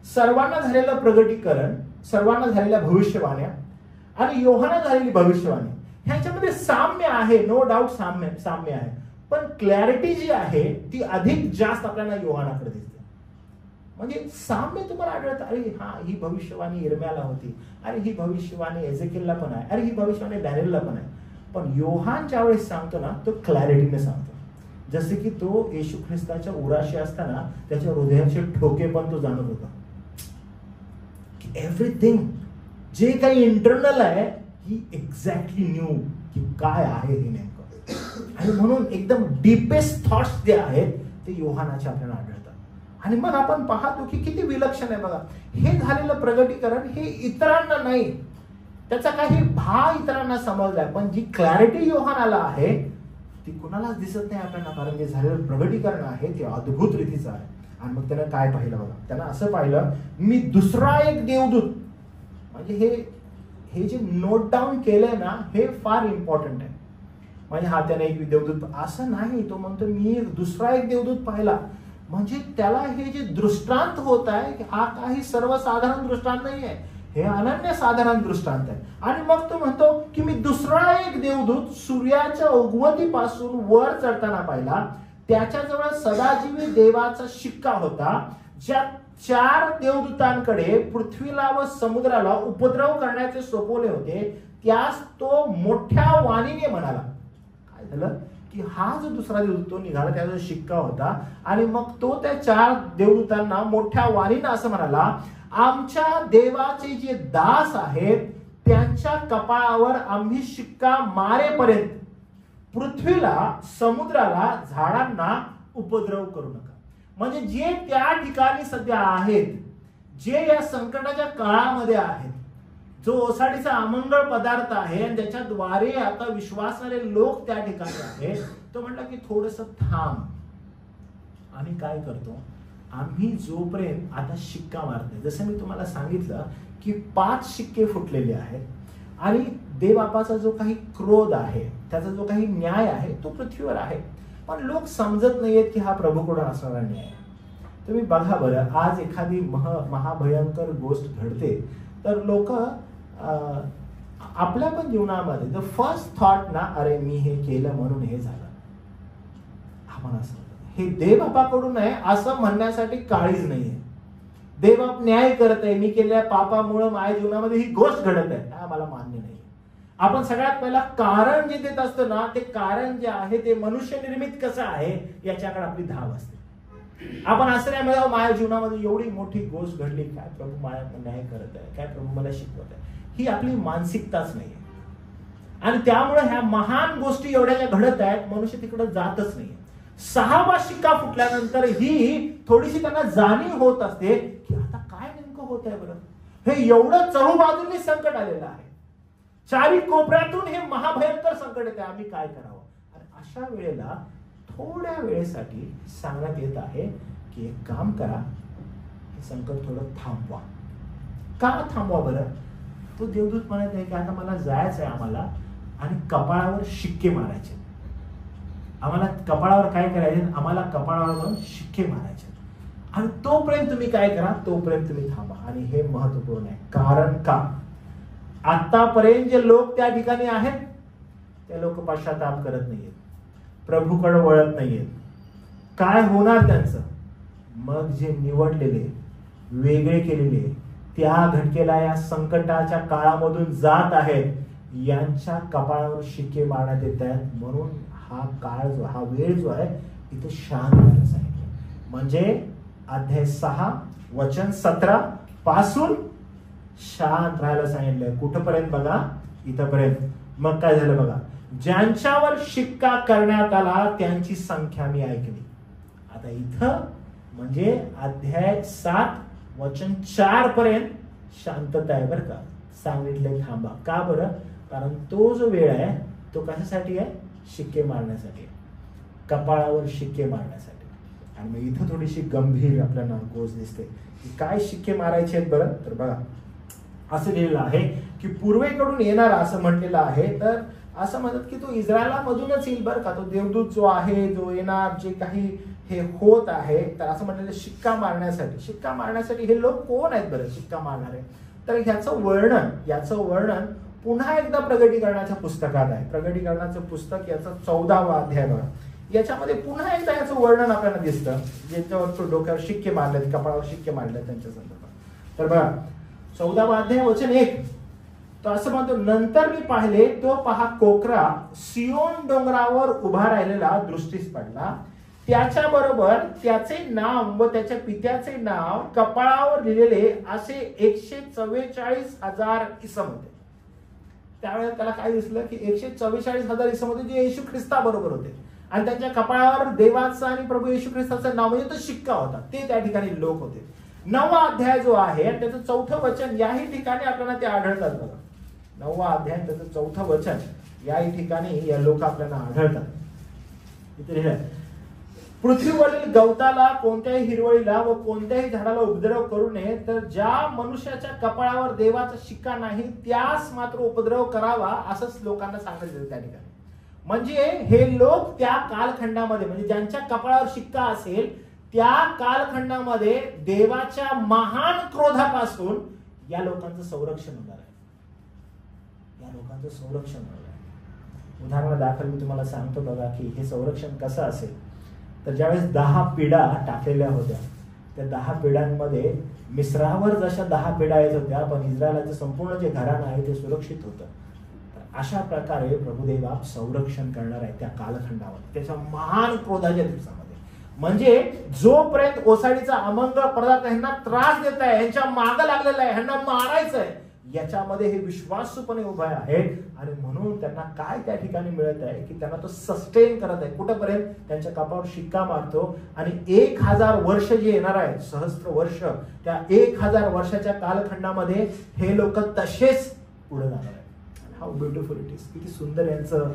[SPEAKER 1] सर्वांना झालेलं प्रगटीकरण, सर्वांना झालेल्या भविष्यवाण्या आणि योहाना झालेली भविष्यवाणी ह्याच्यामध्ये साम्य आहे, नो डाऊट साम्य आहे. पण क्लॅरिटी जी आहे ती अधिक जास्त आपल्याला योहानाकडे दिसते. म्हणजे साम्य तुम्हाला आढळतं, अरे हा ही भविष्यवाणी इर्म्याला होती, अरे ही भविष्यवाणी एझेकियलला पण आहे, अरे ही भविष्यवाणी डॅनियलला पण आहे. पण योहान ज्या वेळेस सांगतो ना, तो क्लॅरिटीने सांगतो, जसे की तो येशू ख्रिस्ताच्या उराशी असताना त्याच्या हृदयाचे ठोके पण तो जाणत होता. एव्हरीथिंग जे काही इंटरनल आहे ही एक्झॅक्टली न्यू की काय आहे हे नेमकं. आणि म्हणून एकदम डीपेस्ट थॉट्स जे आहेत ते योहानाचे आपल्याला आढळतात. आणि मग आपण पाहतो की किती विलक्षण आहे बघा. हे झालेलं प्रगटीकरण हे इतरांना नाही, त्याचा काही भाग इतरांना समजलाय, पण जी क्लॅरिटी योहानाला आहे ती कुणालाच दिसत नाही आपल्याला. कारण जे झालेलं प्रगटीकरण आहे ते अद्भुत रीतीचं आहे. आणि मग त्यानं काय पाहिलं बघा, त्यानं असं पाहिलं, मी दुसरा एक देवदूत. म्हणजे हे जे नोट डाऊन केलंय ना, हे फार इम्पॉर्टंट आहे. म्हणजे हा त्याने एक देवदूत असं नाही, तो म्हणतो मी दुसरा एक देवदूत पाहिला. म्हणजे त्याला हे जे दृष्टांत होत आहे हा काही सर्वसाधारण दृष्टांत नाही आहे, हे अनन्यसाधारण दृष्टांत आहे. आणि मग तो म्हणतो की मी दुसरा एक देवदूत सूर्याच्या उगवतीपासून वर चढताना पाहिला. त्याच्याजवळ सदाजीवी देवाचा शिक्का होता. ज्या 4 देवदूतांकडे पृथ्वीला व समुद्राला उपद्रव करण्याचे सोपवले होते, त्यास तो मोठ्या वाणीने म्हणाला. काय झालं की हा जो दुसरा देवदूत तो निघाला, त्याचा शिक्का होता. आणि मग तो त्या 4 देवदूतांना मोठ्या वाणीने असं म्हणाला, आमच्या देवाचे जे दास आहेत त्यांच्या कपाळावर आम्ही शिक्का मारेपर्यंत पृथ्वीला, समुद्राला, झाडांना उपद्रव करू नका. म्हणजे जे त्या ठिकाणी सध्या आहेत, जे या संकटाच्या काळामध्ये आहेत, जो ओसाडीचा अमंगळ पदार्थ आहे आणि त्याच्याद्वारे आता विश्वासणारे लोक त्या ठिकाणी आहेत, तो म्हटला की थोडंसं थांब. आम्ही काय करतो, आम्ही जोपर्यंत आता शिक्का मारतोय, जसं मी तुम्हाला सांगितलं की 5 शिक्के फुटलेले आहेत आणि देवबापाचा जो काही क्रोध आहे, त्याचा जो काही न्याय आहे तो पृथ्वीवर आहे. पण लोक समजत नाहीयेत की हा प्रभूकडून असणारा न्याय आहे. तुम्ही बघा बरं, आज एखादी महाभयंकर गोष्ट घडते तर लोक आपल्या पण जीवनामध्ये द फर्स्ट थॉट ना, अरे मी हे केलं म्हणून हे झालं, आपण असं हे देवबापाकडून आहे असं म्हणण्यासाठी काळीज नाहीये. देवबाप न्याय करत आहे, मी केलेल्या पापामुळे माझ्या जीवनामध्ये ही गोष्ट घडत आहे, मला मान्य नाही. आपण सगळ्यात पहिला कारण जे देत असतो ना, ते कारण जे आहे ते मनुष्य निर्मित कसं आहे याच्याकडे आपली धाव असते. आपण असं नाही म्हणा माझ्या जीवनामध्ये एवढी मोठी गोष्ट घडली, काय प्रभू माझ्या न्याय करत आहे, काय प्रभू मला शिकवत आहे, ही आपली मानसिकताच नाहीये. आणि त्यामुळे ह्या महान गोष्टी एवढ्या ज्या घडत आहेत, मनुष्य तिकडे जातच नाहीये. 6वा शिक्का फुटल्यानंतर ही थोडीशी त्यांना जाणीव होत असते की आता काय नेमकं होत आहे बरं, हे एवढं चहूबाजूंनी संकट आलेलं आहे, चारी कोपऱ्यातून हे महाभयंकर संकट येते, आम्ही काय करावं. आणि अशा वेळेला थोड्या वेळेसाठी सांगण्यात येत आहे की एक काम करा, हे संकट थोडं थांबवा. का थांबवा बरं? तो देवदूत म्हणत आहे की आता मला जायचं आहे आम्हाला, आणि कपाळावर शिक्के मारायचे. आम्हाला कपाळावर काय करायचे? आम्हाला कपाळावर शिक्के मारायचे. आणि तोपर्यंत तुम्ही काय करा, तोपर्यंत तुम्ही थांबा. आणि हे महत्वपूर्ण आहे. कारण का? आतापर्यंत जे लोक त्या ठिकाणी आहेत ते लोक पश्चाताप करत नाहीयेत, प्रभूकडे वळत नाहीयेत. काय होणार त्यांचं? मग जे निवडलेले, वेगळे केलेले, त्या घटकेला, या संकटाच्या काळामधून जात आहेत, यांच्या कपाळावर शिक्के मारण्यात येत आहेत. म्हणून हा काळ जो, हा वेळ जो आहे, इथे शांत राहायला सांगितलं. म्हणजे अध्याय 6 वचन 17 पासून शांत राहायला सांगितलंय. कुठपर्यंत बघा? इथपर्यंत. मग काय झालं बघा, ज्यांच्यावर शिक्का करण्यात आला त्यांची संख्या मी ऐकली. आता इथं म्हणजे अध्याय 7 वचन 4 पर्यंत शांतता आहे बरं का. सांगितलंय थांबा. का बरं? कारण तो जो वेळ आहे तो कशासाठी आहे? शिक्के मारण्यासाठी, कपाळावर शिक्के मारण्यासाठी. आणि मग इथं थोडीशी गंभीर आपल्याला गोष्ट दिसते की काय शिक्के मारायचे आहेत बरं. तर बघा, असं लिहिलेलं आहे की पूर्वेकडून येणारा, असं म्हटलेलं आहे. तर असं म्हणतात की तो इस्रायलामधूनच येईल बरं का. तो देवदूत जो आहे, जो येणार, जे काही हे होत आहे, तर असं म्हटलेलं शिक्का मारण्यासाठी. शिक्का मारण्यासाठी हे लोक कोण आहेत बरं शिक्का मारणारे? तर याचं वर्णन पुन्हा एकदा प्रगटीकरणाच्या पुस्तकात आहे. प्रगटीकरणाचं पुस्तक याचा 14वा अध्याय बघा. याच्यामध्ये पुन्हा एकदा याचं वर्णन आपल्याला दिसतं, ज्याच्यावर तो डोक्यावर शिक्के मारले, कपाळावर शिक्के मारले त्यांच्या संदर्भात. तर बघा 14वा अध्याय वचन 1, तो असं म्हणतो, नंतर मी पाहिले, तो पहा कोकरा सियोन डोंगरावर उभा राहिलेला दृष्टीस पडला. त्याच्याबरोबर त्याचे नाव व त्याच्या पित्याचे नाव कपाळावर लिहिलेले असे 144,000 इसम होते. त्यावेळेला त्याला काय दिसलं की 144,000 इसम होते, जे येशू ख्रिस्ता बरोबर होते. आणि त्यांच्या कपाळावर देवाचं आणि प्रभू येशू ख्रिस्ताचं नाव म्हणजे तो शिक्का होता. ते त्या ठिकाणी लोक होते. 9वा अध्याय जो आहे त्याचं 4थं वचन याही ठिकाणी आपल्याला ते आढळतात बघा. 9वा अध्याय त्याचं 4थं वचन याही ठिकाणी या लोक आपल्याला आढळतात. इथे लिहिलंय, पृथ्वीवरील गवताला, कोणत्याही हिरवळीला व कोणत्याही झाडाला उपद्रव करू नये, तर ज्या मनुष्याच्या कपाळावर देवाचा शिक्का नाही त्यास मात्र उपद्रव करावा, असंच लोकांना सांगितलं त्या ठिकाणी. म्हणजे हे लोक त्या कालखंडामध्ये, म्हणजे ज्यांच्या कपाळावर शिक्का असेल त्या कालखंडामध्ये देवाच्या महान क्रोधापासून या लोकांचं संरक्षण होणार आहे. या लोकांचं संरक्षण होणार आहे. उदाहरणादाखल मी तुम्हाला सांगतो बघा की हे संरक्षण कसं असेल. तर ज्यावेळेस 10 पिढा टाकलेल्या होत्या, त्या 10 पिढ्यांमध्ये मिस्रावर जशा 10 पिढा येत होत्या, पण इस्रायलाचं संपूर्ण जे घराणं आहे ते सुरक्षित होतं. तर अशा प्रकारे प्रभुदेव बाप संरक्षण करणार आहे त्या कालखंडावर, त्याच्या महान क्रोधाच्या दिवसामध्ये. म्हणजे जोपर्यंत ओसाडीचा अमंगळ पदार्थ ह्यांना त्रास देत आहे, ह्यांच्या मागं लागलेला आहे, ह्यांना मारायचं आहे, याच्यामध्ये हे विश्वासूपणे उभे आहेत. आणि म्हणून त्यांना काय त्या ठिकाणी मिळत आहे की त्यांना तो सस्टेन करत आहे. कुठेपर्यंत? त्यांच्या कपाळावर शिक्का मारतो. आणि 1000 वर्ष जे येणार आहे, सहस्त्र वर्ष, त्या 1000 वर्षाच्या कालखंडामध्ये हे लोक तसेच पुढे जाणार आहे. How beautiful it is. किती सुंदर यांचं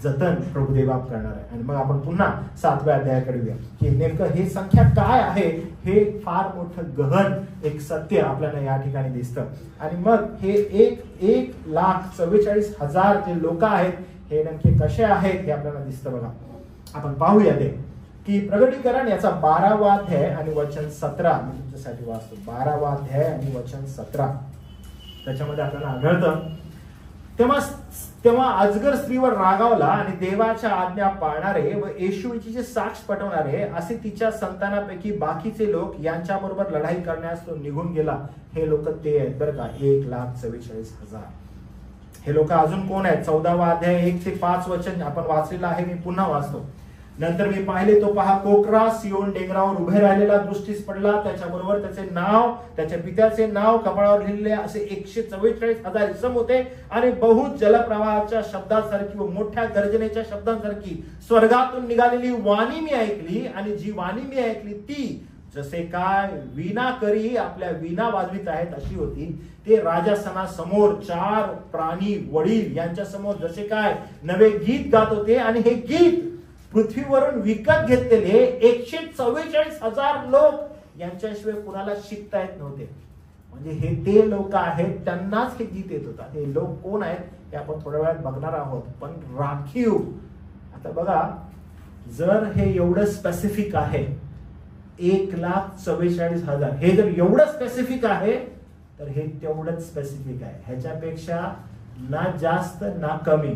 [SPEAKER 1] जतन प्रभुदेव बाप करणार आहे. आणि मग आपण पुन्हा 7व्या अध्यायाकडे येऊया की नेमकं हे संख्या काय आहे. हे फार मोठं गहन एक सत्य आपल्याला या ठिकाणी दिसतं. आणि मग हे 1,44,000 जे लोक आहेत हे नेमके कसे आहेत हे आपल्याला दिसतं बघा. आपण पाहूया ते की प्रगटीकरण याचा 12वा अध्याय आणि वचन 17 मी तुमच्यासाठी वाचतो. 12वा अध्याय आणि वचन 17 त्याच्यामध्ये आपल्याला आढळतं तेव्हा अजगर स्त्रीवर रागावला आणि देवाच्या आज्ञा पाळणारे व येशूची साक्ष पटवणारे असे तिच्या संतानापैकी बाकीचे लोक यांच्याबरोबर लढाई करण्यास तो निघून गेला. हे लोक ते आहेत बरं का, 1,44,000. हे लोक अजून कोण आहेत? 14वा अध्याय 1 ते 5 वचन आपण वाचलेलं आहे. मी पुन्हा वाचतो. नंतर मी पाहिले तो पहा कोकरा सियोन डोंगरावर उभे राहिलेला दृष्टीस पडला. त्याच्याबरोबर त्याचे नाव, त्याच्या पित्याचे नाव कपाळावर लिहिलेले असे 144,000 इसम होते. आणि बहुत जलप्रवाहाच्या शब्दासारखी व मोठ्या गर्जनेच्या शब्दांसारखी स्वर्गातून निघालेली वाणी मी ऐकली. आणि जी वाणी मी ऐकली ती जसे काय वीणाकरी आपल्या वीणा वाजवित आहेत अशी होती. ते राजासनासमोर 4 प्राणी वडील यांच्या समोर जसे काय नवे गीत गात होते. आणि हे गीत पृथ्वीवरून विकत घेतलेले 144,000 लोक यांच्याशिवाय कुणाला शिकता येत नव्हते. म्हणजे हे ते लोक आहेत, त्यांनाच हे गीत येत होता. हे लोक कोण आहेत हे आपण थोड्या वेळात बघणार आहोत. पण राखीव, आता बघा, जर हे एवढं स्पेसिफिक आहे 1,44,000, हे जर एवढं स्पेसिफिक आहे तर हे तेवढंच स्पेसिफिक आहे. ह्याच्यापेक्षा ना जास्त ना कमी.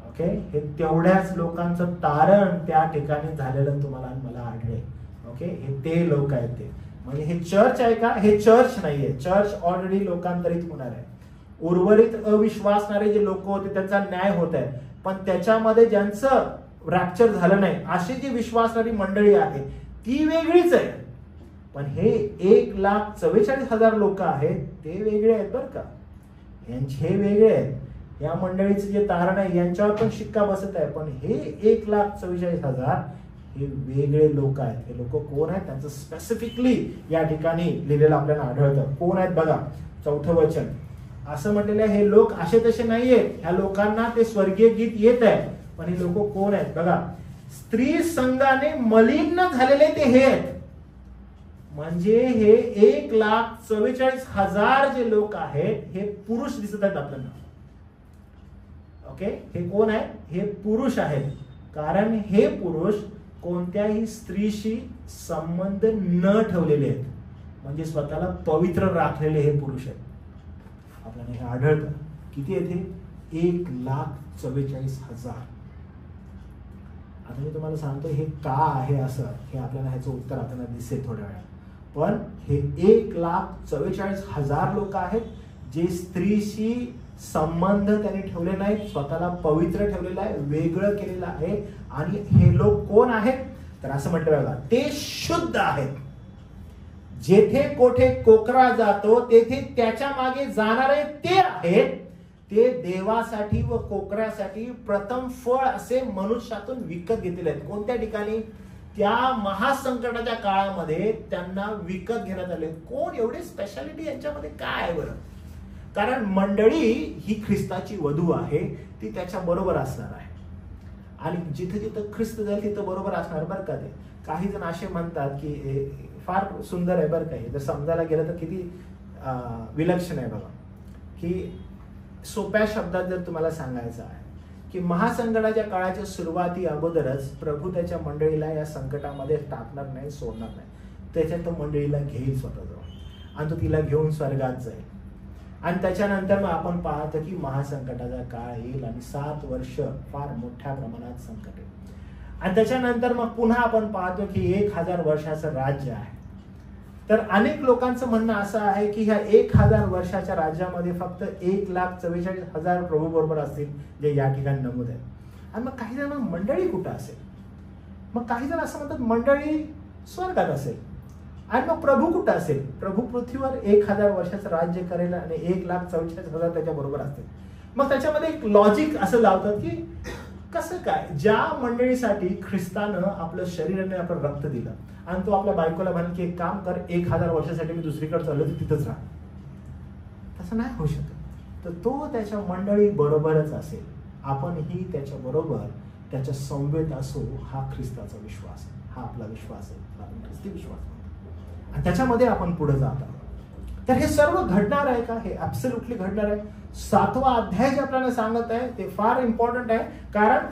[SPEAKER 1] ओके, हे तेवढ्याच लोकांचं तारण त्या ठिकाणी झालेलं तुम्हाला मला आढळेल. ओके, हे ते लोक आहेत ते. म्हणजे हे चर्च आहे का? हे चर्च नाहीये. चर्च ऑलरेडी लोकांतरित होणार आहे. उर्वरित अविश्वासणारे जे लोक होते त्यांचा न्याय होत आहे. पण त्याच्यामध्ये ज्यांचं रॅप्चर झालं नाही अशी जी विश्वासणारी मंडळी आहे ती वेगळीच आहे. पण हे 1,44,000 लोक आहेत ते वेगळे आहेत बरं का. यांचे वेगळे आहेत. या मंडळीचं जे तारण आहे यांच्यावर पण शिक्का बसत आहे. पण हे 1,44,000 हे वेगळे लोक आहेत. हे लोक कोण आहेत त्यांचं स्पेसिफिकली या ठिकाणी लिहिलेलं आपल्याला आढळतं. कोण आहेत बघा, 4थं वचन असं म्हटलेलं आहे. हे लोक असे तसे नाहीयेत. ह्या लोकांना ते स्वर्गीय गीत येत आहे. पण हे लोक कोण आहेत बघा, स्त्री संघाने मलिन झालेले ते हे आहेत. म्हणजे हे 1,44,000 जे लोक आहेत हे पुरुष दिसत आहेत आपल्याला. ओके, हे कोण आहेत? हे पुरुष आहेत. कारण हे पुरुष कोणत्याही स्त्रीशी संबंध न ठेवलेले आहेत. म्हणजे स्वतःला पवित्र राखलेले हे पुरुष आहेत. आपल्याला हे आढळतं. किती येते? 1,44,000. आता मी तुम्हाला सांगतो हे का आहे असं, हे आपल्याला ह्याचं उत्तर आपल्याला दिसेल थोड्या वेळात. पण हे 1,44,000 लोक आहेत जे स्त्रीशी संबंध त्यांनी ठेवले नाहीत, स्वतःला पवित्र ठेवलेलं आहे, वेगळं केलेलं आहे. आणि हे लोक कोण आहेत? तर असं म्हटलं बघा, ते शुद्ध आहेत. जेथे कोठे कोकरा जातो तेथे त्याच्या मागे जाणारे ते आहेत. ते देवासाठी व कोकऱ्यासाठी प्रथम फळ असे मनुष्यातून विकत घेतलेले आहेत. कोणत्या ठिकाणी? त्या महासंकटाच्या काळामध्ये त्यांना विकत घेण्यात आले. कोण? एवढी स्पेशालिटी यांच्यामध्ये काय आहे बरं? कारण मंडळी ही ख्रिस्ताची वधू आहे, ती त्याच्या बरोबर असणार आहे. आणि जिथे जिथं ख्रिस्त जाईल तिथं बरोबर असणार बरं का. ते काही जण असे म्हणतात की फार सुंदर आहे बरं का. हे जर समजायला गेलं तर किती विलक्षण आहे बघा. की सोप्या शब्दात जर तुम्हाला सांगायचं आहे की महासंकटाच्या काळाच्या सुरुवाती अगोदरच प्रभू त्याच्या मंडळीला या संकटामध्ये टाकणार नाही, सोडणार नाही. त्याच्यात तो मंडळीला घेईल स्वतःजवळ आणि तो तिला घेऊन स्वर्गात जाईल. आणि त्याच्यानंतर मग आपण पाहतो की महासंकटाचा काळ येईल आणि 7 वर्ष फार मोठ्या प्रमाणात संकट येईल. आणि त्याच्यानंतर मग पुन्हा आपण पाहतो की 1,000 वर्षाचं राज्य आहे. तर अनेक लोकांचं म्हणणं असं आहे की ह्या 1,000 वर्षाच्या राज्यामध्ये फक्त 1,44,000 प्रभू बरोबर असतील जे या ठिकाणी नमूद आहे. आणि मग काही जण मंडळी कुठं असेल? मग काही जण असं म्हणतात मंडळी स्वर्गात असेल. आणि मग प्रभू कुठं असेल? प्रभू पृथ्वीवर 1,000 वर्षाचं राज्य करेल आणि 1,44,000 त्याच्या बरोबर असतील. मग त्याच्यामध्ये एक लॉजिक असं लावतात की कसं काय? ज्या मंडळीसाठी ख्रिस्तानं आपलं शरीराने आपलं रक्त दिलं आणि तो आपल्या बायकोला म्हणाल की एक काम कर, 1,000 वर्षासाठी मी दुसरीकडे चाललो तर तिथंच राहा, तसं नाही होऊ शकत. तर तो त्याच्या मंडळी बरोबरच असेल. आपणही त्याच्या बरोबर त्याच्या संवेद असो. हा ख्रिस्ताचा विश्वास आहे, हा आपला विश्वास आहे, आपण ख्रिस्ती विश्वास. आणि त्याच्यामध्ये आपण पुढे जात आहोत. तर हे सर्व घडणार आहे का? हे ऍब्सोल्युटली घडणार आहे. 7वा अध्याय जे आपल्याला सांगत आहे ते फार इम्पॉर्टंट आहे, कारण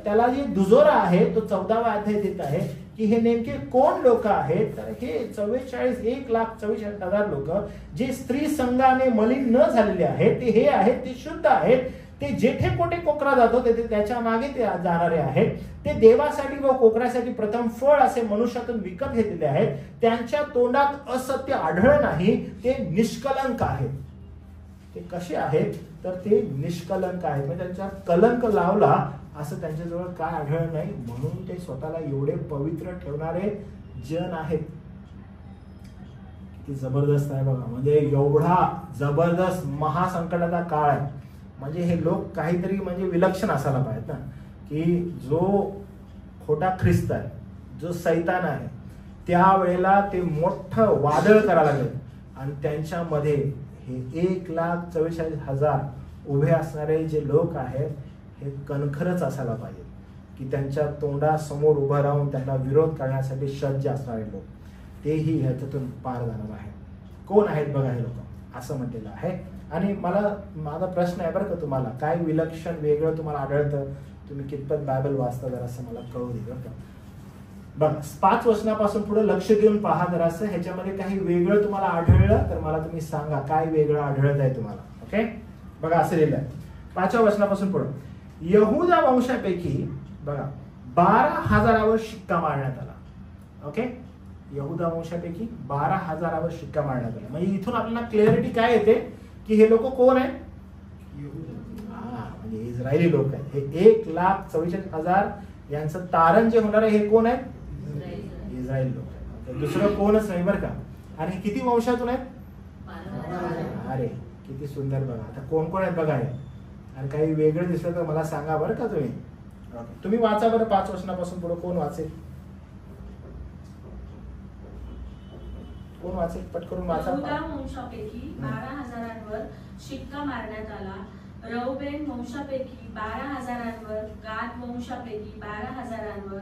[SPEAKER 1] त्याला जे दुजोरा आहे तो 14वा अध्याय देत आहे की हे नेमके कोण लोक आहेत. तर हे 1,44,000 लोक जे स्त्री संघाने मलिन न झालेले आहेत, ते हे आहेत, ते शुद्ध आहेत, ते जेथे कोठे कोकरा जातो तेथे त्याच्या मागे ते जाणारे आहेत, ते देवासाठी व कोकरासाठी प्रथम फळ असे मनुष्यातून विकत घेतलेले आहेत, त्यांच्या तोंडात असत्य आढळ नाही, ते निष्कलंक आहेत. ते कसे आहेत? तर ते निष्कलंक आहेत, म्हणजे त्यांच्यावर कलंक लावला असं त्यांच्याजवळ काय आढळलं नाही, म्हणून ते स्वतःला एवढे पवित्र ठेवणारे जन आहेत. किती जबरदस्त आहे बघा, म्हणजे एवढा जबरदस्त महासंकटाचा काळ आहे. म्हणजे हे लोक काहीतरी म्हणजे विलक्षण असायला पाहिजेत ना, की जो खोटा ख्रिस्त आहे, जो सैतान आहे, त्यावेळेला ते मोठं वादळ करायला लागले आणि त्यांच्यामध्ये हे 1,44,000 उभे असणारे जे लोक आहेत हे कणखरच असायला पाहिजे, की त्यांच्या तोंडासमोर उभं राहून त्यांना विरोध करण्यासाठी सज्ज असणारे लोक, तेही ह्याच्यातून पार जाणार आहे. कोण आहेत बघा हे लोक, असं म्हटलेलं आहे. आणि माझा प्रश्न आहे बरं का तुम्हाला, काय विलक्षण वेगळं तुम्हाला आढळतं? तुम्ही कितपत बायबल वाचता जरा असं मला कळू दे बरं का. बघा 5 वचनापासून पुढे लक्ष देऊन पहा जरासं, ह्याच्यामध्ये काही वेगळं तुम्हाला आढळलं तर मला तुम्ही सांगा काय वेगळं आढळत आहे तुम्हाला. ओके, बघा असं लिहिलं आहे 5व्या वचनापासून पुढे, यहूदा वंशापैकी बघा 12,000वर शिक्का मारण्यात आला. ओके, यहूदा वंशापैकी 12,000वर शिक्का मारण्यात आला. म्हणजे इथून आपल्याला क्लिअरिटी काय येते की हे लोक कोण आहेत? म्हणजे इस्रायली लोक आहेत. हे 1,44,000 यांचं तारण जे होणार आहे हे कोण आहेत? इस्रायली लोक आहेत. दुसरं कोणच नाही बरं का. आणि किती वंशातून आहेत? अरे किती सुंदर बघा. आता कोण कोण आहेत बघा हे, आणि काही वेगळं दिसलं तर मला सांगा बरं का. तुम्ही वाचा बरं 5 वचनापासून पुढे. कोण वाचेल? कोण वाचेल? पटकरून वाचा.
[SPEAKER 2] यहूदा वंशापैकी 12,000वर शिक्का मारण्यात आला. रौबेन वंशापैकी 12,000वर, गाद वंशापैकी 12,000वर,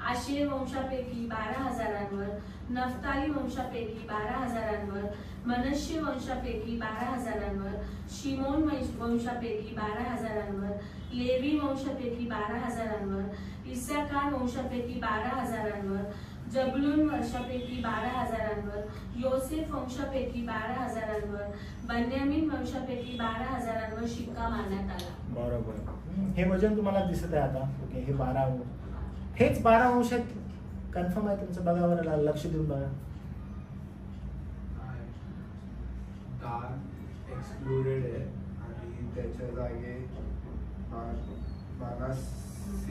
[SPEAKER 2] आशेर वंशापैकी 12,000वर, नफ्ताली वंशापैकी 12,000वर, मनश्शे वंशापैकी 12,000वर, शिमोन वंशापैकी 12,000वर, लेवी वंशापैकी 12,000वर, इस्साकार वंशापैकी 12,000वर, जबूलून वंशापैकी 12,000वर, योसेफ वंशापैकी 12,000वर, बेन्यामीन वंशापैकी 12,000वर शिक्का मारण्यात आला.
[SPEAKER 1] बरोबर, हे वजन तुम्हाला दिसत आहे आता. ओके, हे 12 हेच 12 वंश कन्फर्म आहे तुमचं. बघा बरं, लक्ष देऊन बघा.
[SPEAKER 3] दान एक्सक्लुडेड आहे आणि त्याच्या जागे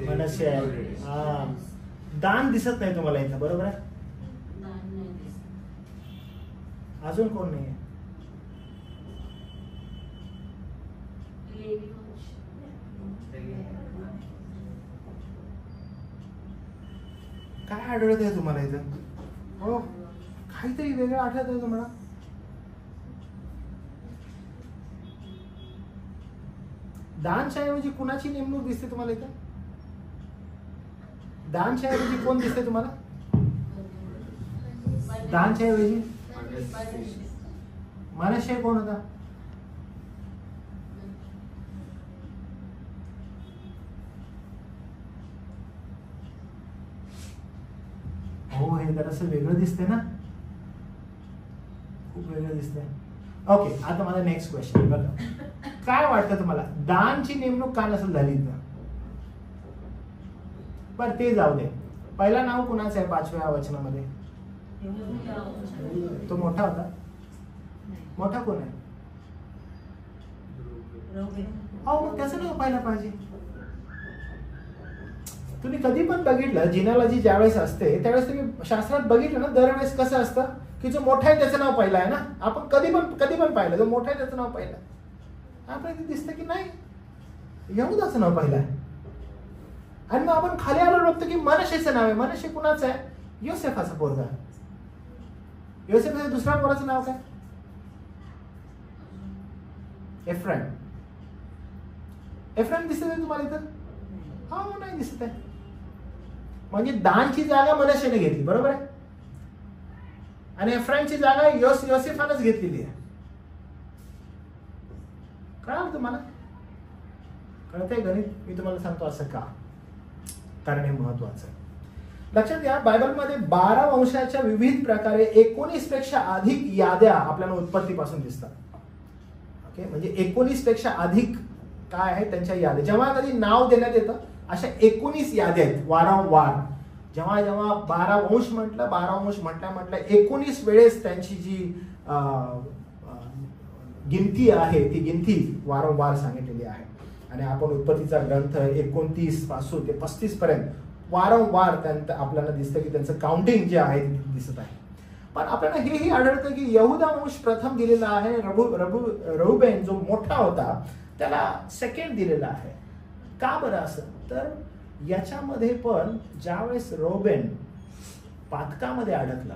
[SPEAKER 1] मनश्शे आहे. हा, दान दिसत नाही तुम्हाला इथं, बरोबर आहे.
[SPEAKER 2] दान नाही दिसत.
[SPEAKER 1] अजून कोण नाही?
[SPEAKER 2] लेवी वंश.
[SPEAKER 1] काय आढळत आहे तुम्हाला इथं? हो, काहीतरी वेगळं आढळत आहे तुम्हाला. दानच्या ऐवजी कुणाची नेमणूक दिसते तुम्हाला इथं? दानच्या ऐवजी कोण दिसते तुम्हाला? दानच्या ऐवजी मनश्शे कोण होता? हो, हे जरासं वेगळं दिसतंय ना, खूप वेगळं दिसतंय. ओके, आता माझा नेक्स्ट क्वेश्चन बघा, काय वाटतं तुम्हाला दानची नेमणूक का नसेल झाली इथं? बरं ते जाऊ दे. पहिला नाव कुणाचं आहे 5व्या वचनामध्ये? तो मोठा होता. मोठा कोण आहे? हो, मग त्याचं नाव पाहिलं पाहिजे. तुम्ही कधी पण बघितलं जिनॉलॉजी ज्यावेळेस असते त्यावेळेस तुम्ही शास्त्रात बघितलं ना, दरवेळेस कसं असतं की जो मोठा आहे त्याचं नाव पहिलं आहे ना. आपण कधी पण पाहिलं जो मोठा आहे त्याचं नाव पहिलं. आपल्याला ते दिसतं की नाही यहूदाचं नाव पहिलं आहे. आणि मग आपण खाली आलो बघतो की मनश्शेचं नाव आहे. मनश्शे कुणाचं आहे? योसेफाचा पोरगा. योसेफाच्या दुसऱ्या पोराचं नाव काय? एफ्राईम. एफ्राईम दिसत आहे तुम्हाला इथं? हा, नाही दिसत आहे. म्हणजे दानची जागा मनश्शेने घेतली, बरोबर आहे. आणि एफ्राईमची जागा योसेफानच घेतलेली आहे. कळलं तुम्हाला? कळतंय गणित? मी तुम्हाला सांगतो असं का, कारण हे महत्वाचं आहे. लक्षात घ्या, बायबलमध्ये 12 वंशाच्या विविध प्रकारे 19 पेक्षा अधिक याद्या आपल्याला उत्पत्तीपासून दिसतात. ओके, म्हणजे 19 पेक्षा अधिक काय आहे त्यांच्या याद्या. जेव्हा कधी नाव देण्यात येतं अशा 19 याद्या आहेत वारंवार. जेव्हा 12 वंश म्हटलं, 12 वंश म्हटलं 19 वेळेस त्यांची जी गिनती आहे ती गिनती वारंवार सांगितलेली आहे. आणि आपण उत्पत्तीचा ग्रंथ 29 पासून ते 35 पर्यंत वारंवार त्यांचं आपल्याला दिसतं की त्यांचं काउंटिंग जे आहे ते दिसत आहे. पण आपल्याला हेही आढळतं की यहुदा वंश प्रथम दिलेला आहे. रौबेन जो मोठा होता त्याला सेकंड दिलेला आहे. का बरं असं? तर याच्यामध्ये पण ज्यावेळेस रौबेन पातकामध्ये अडकला,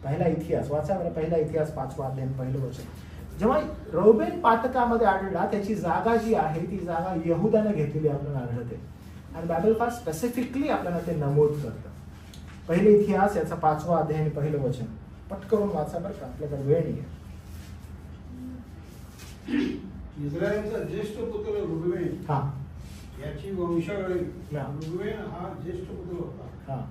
[SPEAKER 1] पहिला इतिहास वाचा बरं, पहिला इतिहास 5वा अध्याय 1 वचन. जेव्हा रौबेन पातकामध्ये आढळला त्याची जागा जी आहे ती जागा यहुदाने घेतलेली आपल्याला आढळते. आणि बायबल फार स्पेसिफिकली आपल्याला ते नमूद करतं. पहिले इतिहास याचा 5वा अध्याय आणि 1 वचन पटकरून वाचा बरं का, आपल्याकडे वेळ नाही आहे.
[SPEAKER 4] इस्रायलचा ज्येष्ठ पुत्र रुबेन
[SPEAKER 1] हा,
[SPEAKER 4] याची वंशावळी. रुबेन हा ज्येष्ठ पुत्र होता
[SPEAKER 1] हा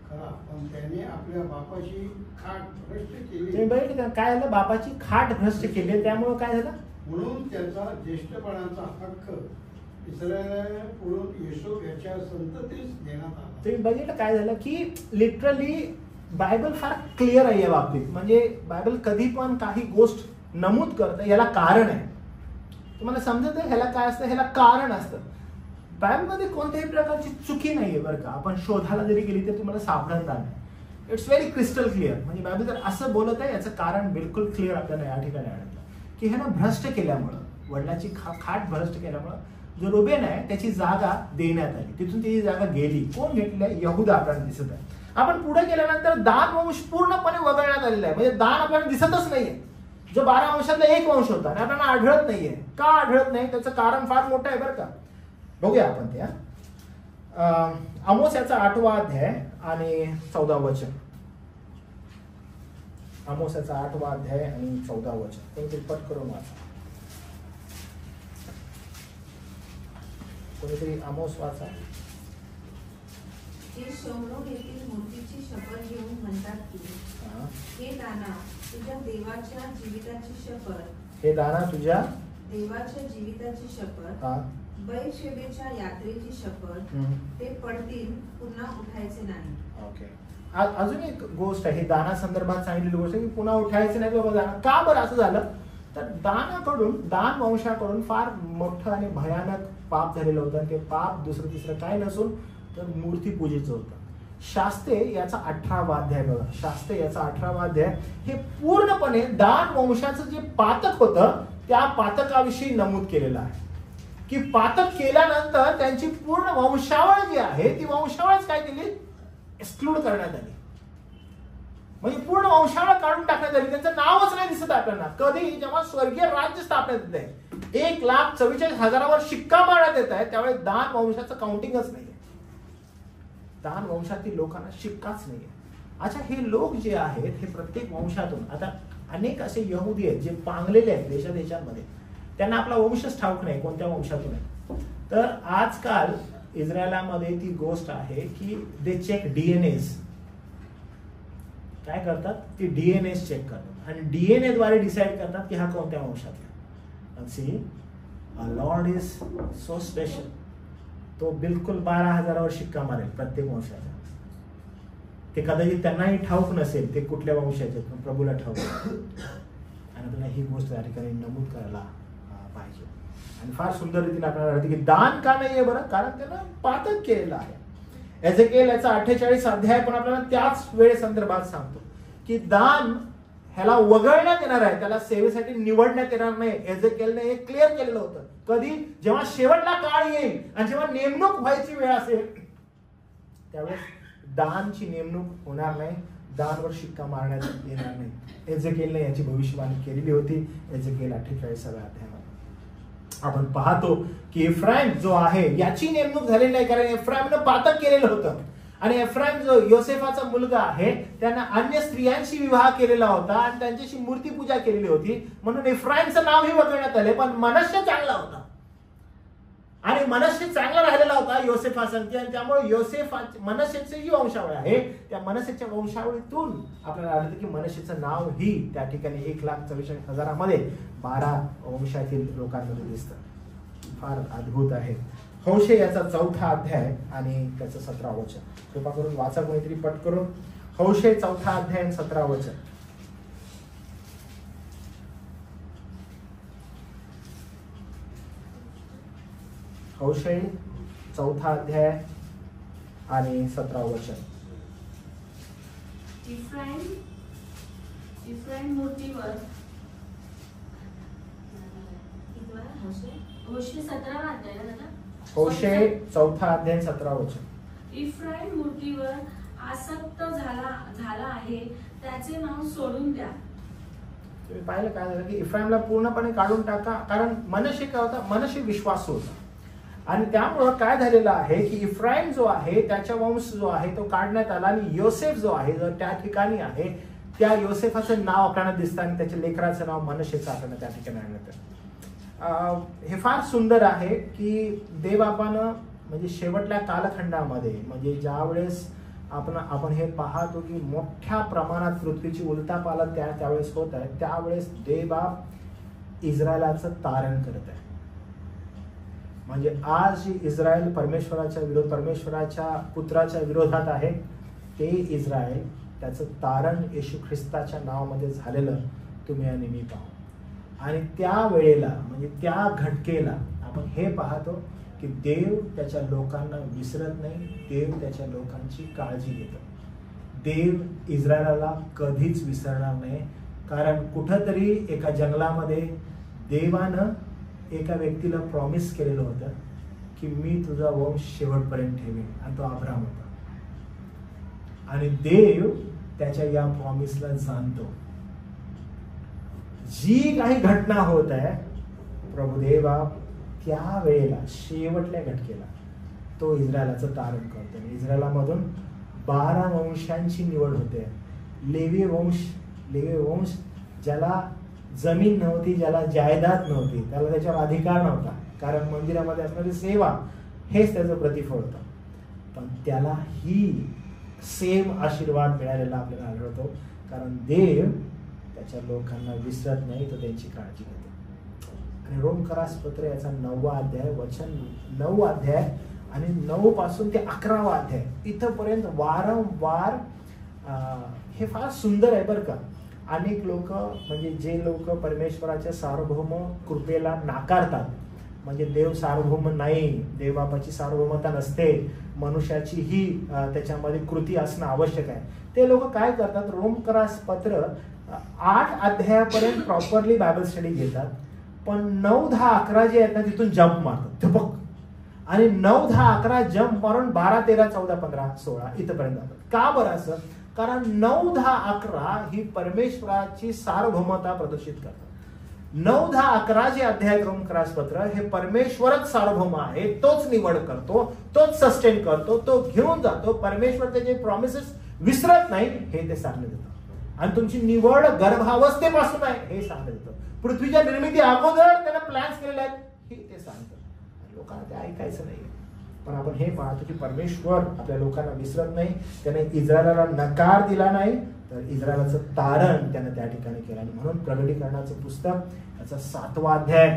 [SPEAKER 4] खरा, पण त्याने आपल्या बापाची खाट भ्रष्ट केली.
[SPEAKER 1] तुम्ही बघितलं काय झालं? बापाची खाट भ्रष्ट केली, त्यामुळे काय झालं?
[SPEAKER 4] म्हणून त्याचा ज्येष्ठपणाचा हक्क इस्रायलाकडून येशू याच्या संततीस देण्यात आला.
[SPEAKER 1] तुम्ही बघितलं काय झालं की लिटरली बायबल फार क्लिअर आहे या बाबतीत. म्हणजे बायबल कधी पण काही गोष्ट नमूद करतं याला कारण आहे. तुम्हाला समजत आहे ह्याला काय असतं? ह्याला कारण असतं. बायबलमध्ये कोणत्याही प्रकारची चुकी नाहीये बरं का. आपण शोधायला जरी गेली तर तुम्हाला सापडणार नाही. It's very crystal clear. म्हणजे बायबल जर असं बोलत आहे याचं कारण बिलकुल क्लिअर आपल्याला या ठिकाणी आढळतं की ह्यानं भ्रष्ट केल्यामुळं, वडिलाची खाट भ्रष्ट केल्यामुळं जो रुबेन आहे त्याची जागा देण्यात आली. तिथून त्याची जागा गेली. कोण घेतली आहे? यहुदा आपल्याला दिसत आहे. आपण पुढे गेल्यानंतर दान वंश पूर्णपणे वगळण्यात आलेला आहे. म्हणजे दान आपल्याला दिसतच नाहीये. जो 12 वंशातला एक वंश होता आणि आपल्याला आढळत नाहीये. का आढळत नाही? त्याचं कारण फार मोठं आहे बरं का. बघूया आपण ते. आमोस याचा 8वा अध्याय आणि 14 वचन. आमोस याचा 8वा अध्याय आणि 14 वचन. कोणीतरी पट करून वाचा. कोणीतरी आमोस वाचा.
[SPEAKER 5] हे शमरोन येथील मूर्तीची शपथ घेऊन म्हणतात की हे दाना तुझ्या देवाच्या जीविताची शपथ,
[SPEAKER 1] हे दाना तुझ्या
[SPEAKER 5] देवाच्या जीविताची शपथ, बैशेबेच्या यात्रेची शपथ, ते पडतील पुन्हा उठायचे नाही.
[SPEAKER 1] ओके, अजून एक गोष्ट आहे. दाना संदर्भात सांगितलेली गोष्ट आहे की पुन्हा उठायचं नाही बाबा दाना. का बरं असं झालं? तर दान वंशाकडून फार मोठं आणि भयानक पाप झालेलं होतं. आणि ते पाप दुसरं तिसरं काय नसून तर मूर्ती पूजेचं होतं. शास्ते याचा 18वा अध्याय बघा. शास्ते याचा 18वा अध्याय हे पूर्णपणे दान वंशाचं जे पातक होतं त्या पातकाविषयी नमूद केलेलं आहे की पातक केल्यानंतर त्यांची पूर्ण वंशावळ जी आहे ती वंशावळच काय केली? एक्सक्लूड करण्यात आली. म्हणजे पूर्ण वंशावळ काढून टाकण्यात आली. त्यांचं नावच नाही दिसत आपल्याला. कधी जेव्हा स्वर्गीय राज्य स्थापण्यात येत आहे, 1,44,000वर शिक्का मारण्यात येत आहे, त्यावेळेस दान वंशाचं काउंटिंगच नाहीये. दान वंशातील लोकांना शिक्काच नाहीये. अच्छा, हे लोक जे आहेत हे प्रत्येक वंशातून, आता अनेक असे यहुदी आहेत जे पांगलेले आहेत देशांमध्ये, त्यांना आपला वंशच ठाऊक नाही कोणत्या वंशातून आहे. तर आजकाल इस्रायलामध्ये ती गोष्ट आहे की दे चेक डीएनएस. काय करतात? ती डीएनएस चेक करतात आणि डीएनए द्वारे डिसाइड करतात की हा कोणत्या वंशातला. Sea lord is so special. तो बिलकुल 12,000वर शिक्का मारेल प्रत्येक वंशाचा. ते कदाचित त्यांनाही ठाऊक नसेल ते कुठल्या वंशाचे, पण प्रभूला ठाऊक. आणि आपल्याला ही गोष्ट या ठिकाणी नमूद करायला पाहिजे. आणि फार सुंदर रीतीने आपल्याला वाटते की दान का नाहीये बरं? कारण त्यानं पातक केलेलं आहे. एजेकिएल याचा 48 अध्याय पण आपल्याला त्याच वेळे संदर्भात सांगतो की दान ह्याला वगळण्यात येणार आहे, त्याला सेवेसाठी निवडण्यात येणार नाही. एजेकिएलने हे क्लिअर केलेलं होतं. कधी? जेव्हा शेवटला काळ येईल आणि जेव्हा नेमणूक व्हायची वेळ असेल त्यावेळेस दानची नेमणूक होणार नाही, दानवर शिक्का मारण्यात येणार नाही. एजेकिएलने याची भविष्यवाणी केलेली होती. एजेकिएल 48व्या अध्यायामध्ये आपण पाहतो की एफ्राईम जो आहे याची नेमणूक झालेली नाही, कारण एफ्राईमनं पातक केलेलं होतं. आणि एफ्राईम जो योसेफाचा मुलगा आहे त्यानं अन्य स्त्रियांशी विवाह केलेला होता आणि त्यांच्याशी मूर्ती पूजा केलेली होती, म्हणून एफ्राईमचं नावही वगळण्यात आले. पण मनश्य चांगला होता आणि मनश्य चांगला राहिलेला होता योसेफासाठी, आणि त्यामुळे मनश्येची जी वंशावळ आहे त्या मनश्येच्या वंशावळीतून आपल्याला आढळतं की मनश्येचं नाव ही त्या ठिकाणी 1,44,000 12 वंशातील लोकांमध्ये दिसतं. फार अद्भुत आहे. हौशे याचा 4था अध्याय आणि त्याचं 17 वचन कृपा करून वाचा कोणीतरी पट करून. हौशे 4था अध्याय आणि 17 वचन. हौशे 4था अध्याय आणि 17 वचन.
[SPEAKER 2] इफ्राईम मूर्तीवर हौशे 17 अध्याय ना दादा.
[SPEAKER 1] हौशे 4था अध्याय 17 वचन.
[SPEAKER 2] इफ्राईम मूर्तीवर आसक्त झाला आहे, त्याचे नाव सोडून द्या.
[SPEAKER 1] तुम्ही पाहिलं काय झालं की इफ्राईमला पूर्णपणे काढून टाका, कारण मनश्य काय होता, मनश्य विश्वासू होता. आणि त्यामुळं काय झालेलं आहे की इफ्राईम जो आहे त्याच्या वंश जो आहे तो काढण्यात आला आणि योसेफ जो आहे जो त्या ठिकाणी आहे त्या योसेफाचं नाव आपल्याला दिसतं आणि त्याच्या लेकराचं नाव मनश्येचं आपल्याला त्या ठिकाणी आणण्यात आलं. हे फार सुंदर आहे की देवबापानं म्हणजे शेवटल्या कालखंडामध्ये म्हणजे ज्या वेळेस आपण हे पाहतो की मोठ्या प्रमाणात पृथ्वीची उलटापालट त्यावेळेस होत आहे, त्यावेळेस देवबाप इस्रायलाचं तारण करत आहे. म्हणजे आज जी इस्रायल परमेश्वराच्या पुत्राच्या विरोधात आहे ते इस्रायल त्याचं तारण येशू ख्रिस्ताच्या नावामध्ये झालेलं तुम्ही आणि मी पाहू. आणि त्या वेळेला म्हणजे त्या घटकेला आपण हे पाहतो की देव त्याच्या लोकांना विसरत नाही, देव त्याच्या लोकांची काळजी घेतो. देव इस्रायलाला कधीच विसरणार नाही, कारण कुठंतरी एका जंगलामध्ये देवानं एका व्यक्तीला प्रॉमिस केलेलं होतं की मी तुझा वंश शेवटपर्यंत ठेवेन, आणि तो अब्राहम होता. आणि देव त्याच्या या प्रॉमिसला जाणतो. जी काही घटना होत आहे प्रभुदेवा त्या वेळेला शेवटल्या घटकेला तो इस्रायलाचं तारण करतो. इस्रायलामधून 12 वंशांची निवड होते. लेवी वंश ज्याला जमीन नव्हती, ज्याला जायदाद नव्हती, त्याला त्याच्यावर अधिकार नव्हता, कारण मंदिरामध्ये असणारी सेवा हेच त्याचं प्रतिफळ होतं, पण त्याला ही सेम आशीर्वाद मिळालेला आपल्याला आढळतो, कारण देव त्याच्या लोकांना विसरत नाही, तो त्यांची काळजी घेतो. आणि रोमकरासपत्र याचा 9वा अध्याय वचन 9 अध्याय आणि 9 पासून ते 11वा अध्याय इथपर्यंत वारंवार हे फार सुंदर आहे बरं का. अनेक लोक म्हणजे जे लोक परमेश्वराच्या सार्वभौम कृपेला नाकारतात, म्हणजे देव सार्वभौम नाही, देवबापाची सार्वभौमता नसते, मनुष्याची ही त्याच्यामध्ये कृती असणं आवश्यक आहे, ते लोक काय करतात, रोमकरासपत्र 8 अध्यायापर्यंत प्रॉपरली बायबल स्टडी घेतात, पण 9, 10, 11 जे आहेत ना तिथून जम्प मारतात धपक, आणि 9, 10, 11 जम्प मारून 12, 13, 14, 15, 16 इथपर्यंत जातात. का बरं असं? कारण 9, 10, 11 ही परमेश्वराची सार्वभौमता प्रदर्शित करतात. 9, 10, 11 जे अध्याय रोमकरासपत्र हे परमेश्वरच सार्वभौम आहे, तोच निवड करतो, तोच सस्टेन करतो, तो घेऊन जातो, परमेश्वर त्याचे प्रॉमिसेस विसरत नाही हे ते सांगण्यात येतं. आणि तुमची निवड गर्भावस्थेपासून आहे हे सांगण्यात येतं. पृथ्वीच्या निर्मिती अगोदर त्याने प्लॅन्स केलेले आहेत हे ते सांगतात. लोकांना ते ऐकायचं नाही, पण आपण हे पाहतो की परमेश्वर आपल्या लोकांना विसरत नाही. त्याने इस्रायलाला नकार दिला नाही, तर इस्रायलाचं तारण त्याने त्या ठिकाणी केलं. आणि म्हणून प्रगटीकरणाचं पुस्तक याचा 7वा अध्याय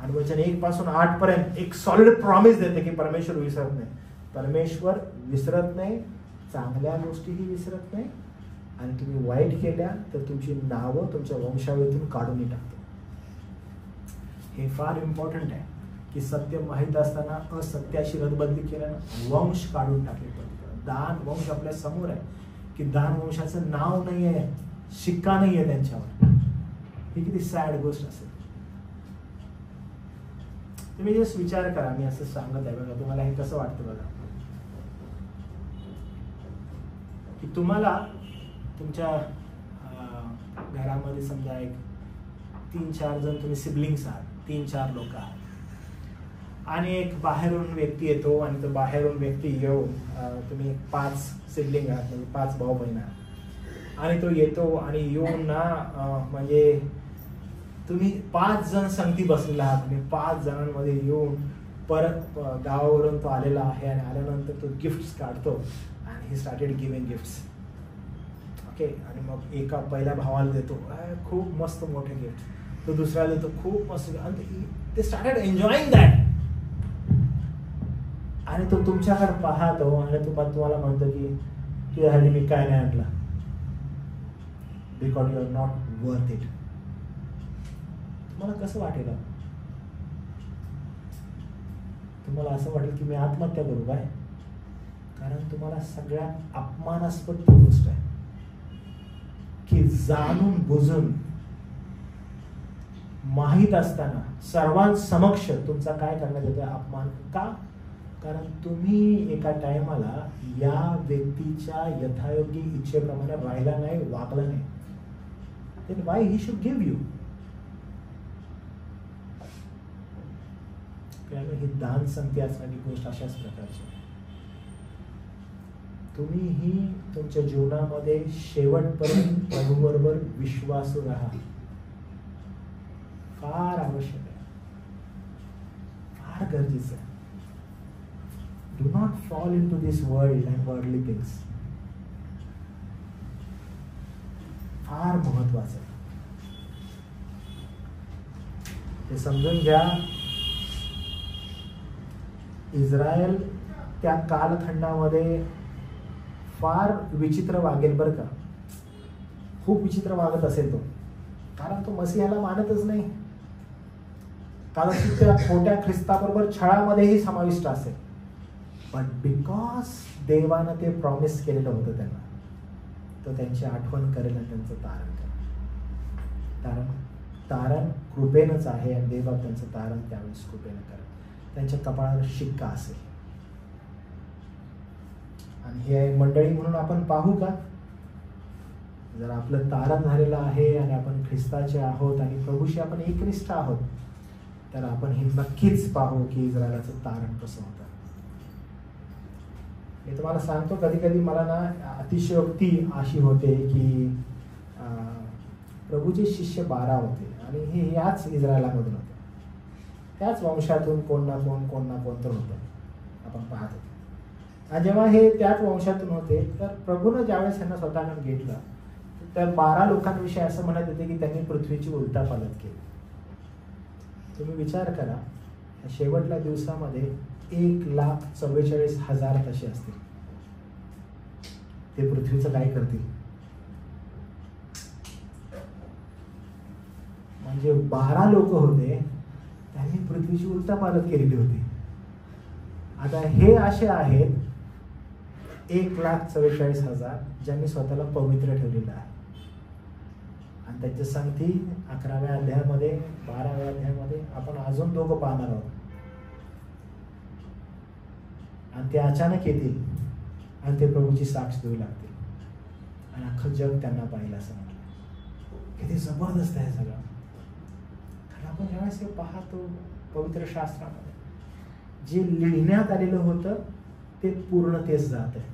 [SPEAKER 1] आणि वचन 1 पासून 8 पर्यंत एक सॉलिड प्रॉमिस देते की परमेश्वर विसरत नाही. परमेश्वर विसरत नाही, चांगल्या गोष्टीही विसरत नाही, आणि तुम्ही वाईट केल्या तर तुमची नावं तुमच्या वंशावळीतून काढूनही टाकतो. हे फार इम्पॉर्टंट आहे की सत्य माहीत असताना असत्याशी रदबदली केल्यानं वंश काढून टाकले. दान वंश आपल्या समोर आहे की दान वंशाचं नाव नाही आहे, शिक्का नाही आहे त्यांच्यावर. ही किती सॅड गोष्ट असेल. तुम्ही जस्ट विचार करा, मी असं सांगत आहे बघा, तुम्हाला हे कसं वाटतं बघा, की तुम्हाला तुमच्या घरामध्ये समजा एक 3-4 जण तुम्ही सिबलिंग्स आहात, 3-4 लोक आहात, आणि एक बाहेरून व्यक्ती येतो आणि तो बाहेरून व्यक्ती येऊन तुम्ही 5 सिबलिंग आहात, म्हणजे 5 भाऊ बहीण आहात, आणि तो येतो आणि येऊन ना म्हणजे तुम्ही 5 जण संगती बसलेला आहात आणि 5 जणांमध्ये येऊन परत गावावरून तो आलेला आहे आणि आल्यानंतर तो गिफ्ट्स काढतो आणि he started giving gifts. Okay, आणि मग एका पहिल्या भावाला देतो खूप मस्त मोठे गिफ्ट, तो दुसऱ्याला देतो खूप मस्त, आणि ते स्टार्टेड एन्जॉयिंग दॅट. आणि तो तुमच्याकडे पाहतो आणि तुम्हाला म्हणतो की तुझ्यासाठी मी काय नाही आणलं, because you are not worth it. तुम्हाला कसं वाटेल? तुम्हाला असं वाटेल की मी आत्महत्या करू काय? कारण तुम्हाला सगळ्यात अपमानास्पद ती गोष्ट आहे की जाणून बुजून माहीत असताना सर्वांसमक्ष तुमचा काय करण्यात येतो? अपमान. का? कारण तुम्ही एका टायमाला या व्यक्तीच्या यथायोग्य इच्छेप्रमाणे राहिला नाही, वागला नाही. then why he should give you? कारण ही दान संगती असणारी गोष्ट अशाच प्रकारची. तुम्हीही तुमच्या जीवनामध्ये शेवटपर्यंत प्रभूबरोबर विश्वासू राहा. फार आवश्यक आहे, फार गरजेचं आहे. Do not fall into this world and worldly things. फार महत्वाचं आहे. हे समजून घ्या, इस्रायल त्या कालखंडामध्ये फार विचित्र वागेल बरं का. खूप विचित्र वागत असेल तो, कारण तो मसीहाला मानतच नाही. कदाचित त्या खोट्या ख्रिस्ताबरोबर छळामध्येही समाविष्ट असेल. बट बिकॉज देवानं ते प्रॉमिस केलेलं होतं त्यांना, तो त्यांची आठवण करेल आणि त्यांचं तारण करेल. तारण कृपेनंच आहे आणि देवा त्यांचं तारण त्यावेळेस कृपेनं करेल. त्यांच्या कपाळावर शिक्का असेल. आणि हे मंडळी म्हणून आपण पाहू का, जर आपलं तारण झालेलं आहे आणि आपण ख्रिस्ताचे आहोत आणि प्रभूशी आपण एकनिष्ठ आहोत, तर आपण हे नक्कीच पाहू की इस्रायलाचं तारण कसं होतं. मी तुम्हाला सांगतो, कधी कधी मला ना अतिशयोक्ती अशी होते की प्रभूचे शिष्य 12 होते आणि हे याच इस्रायलामधून होते. त्याच वंशातून कोण ना कोण तर होतं, आपण पाहत होतो. आणि जेव्हा हे त्याच वंशातून होते, तर प्रभूनं ज्यावेळेस त्यांना स्वतःकडे घेतलं, तर 12 लोकांविषयी असं म्हणत होते की त्यांनी पृथ्वीची उलटापालट केली. तुम्ही विचार करा, शेवटल्या दिवसामध्ये 1,44,000 कसे असतील, ते पृथ्वीचं काय करतील? म्हणजे 12 लोक होते, त्यांनी पृथ्वीची उलटापालट केलेली होती. आता हे असे आहेत 1,44,000 ज्यांनी स्वतःला पवित्र ठेवलेलं आहे. आणि त्याची संगती 11व्या अध्यायामध्ये 12व्या अध्यायामध्ये आपण अजून दोघं पाहणार आहोत. आणि ते अचानक येतील आणि ते प्रभूची साक्ष देऊ लागतील आणि अख्खं जग त्यांना पाहिलं असं म्हटलं. किती जबरदस्त आहे सगळं. कारण आपण ज्यावेळेस हे पाहतो पवित्र शास्त्रामध्ये जे लिहिण्यात आलेलं होतं ते पूर्णतेस जात आहे.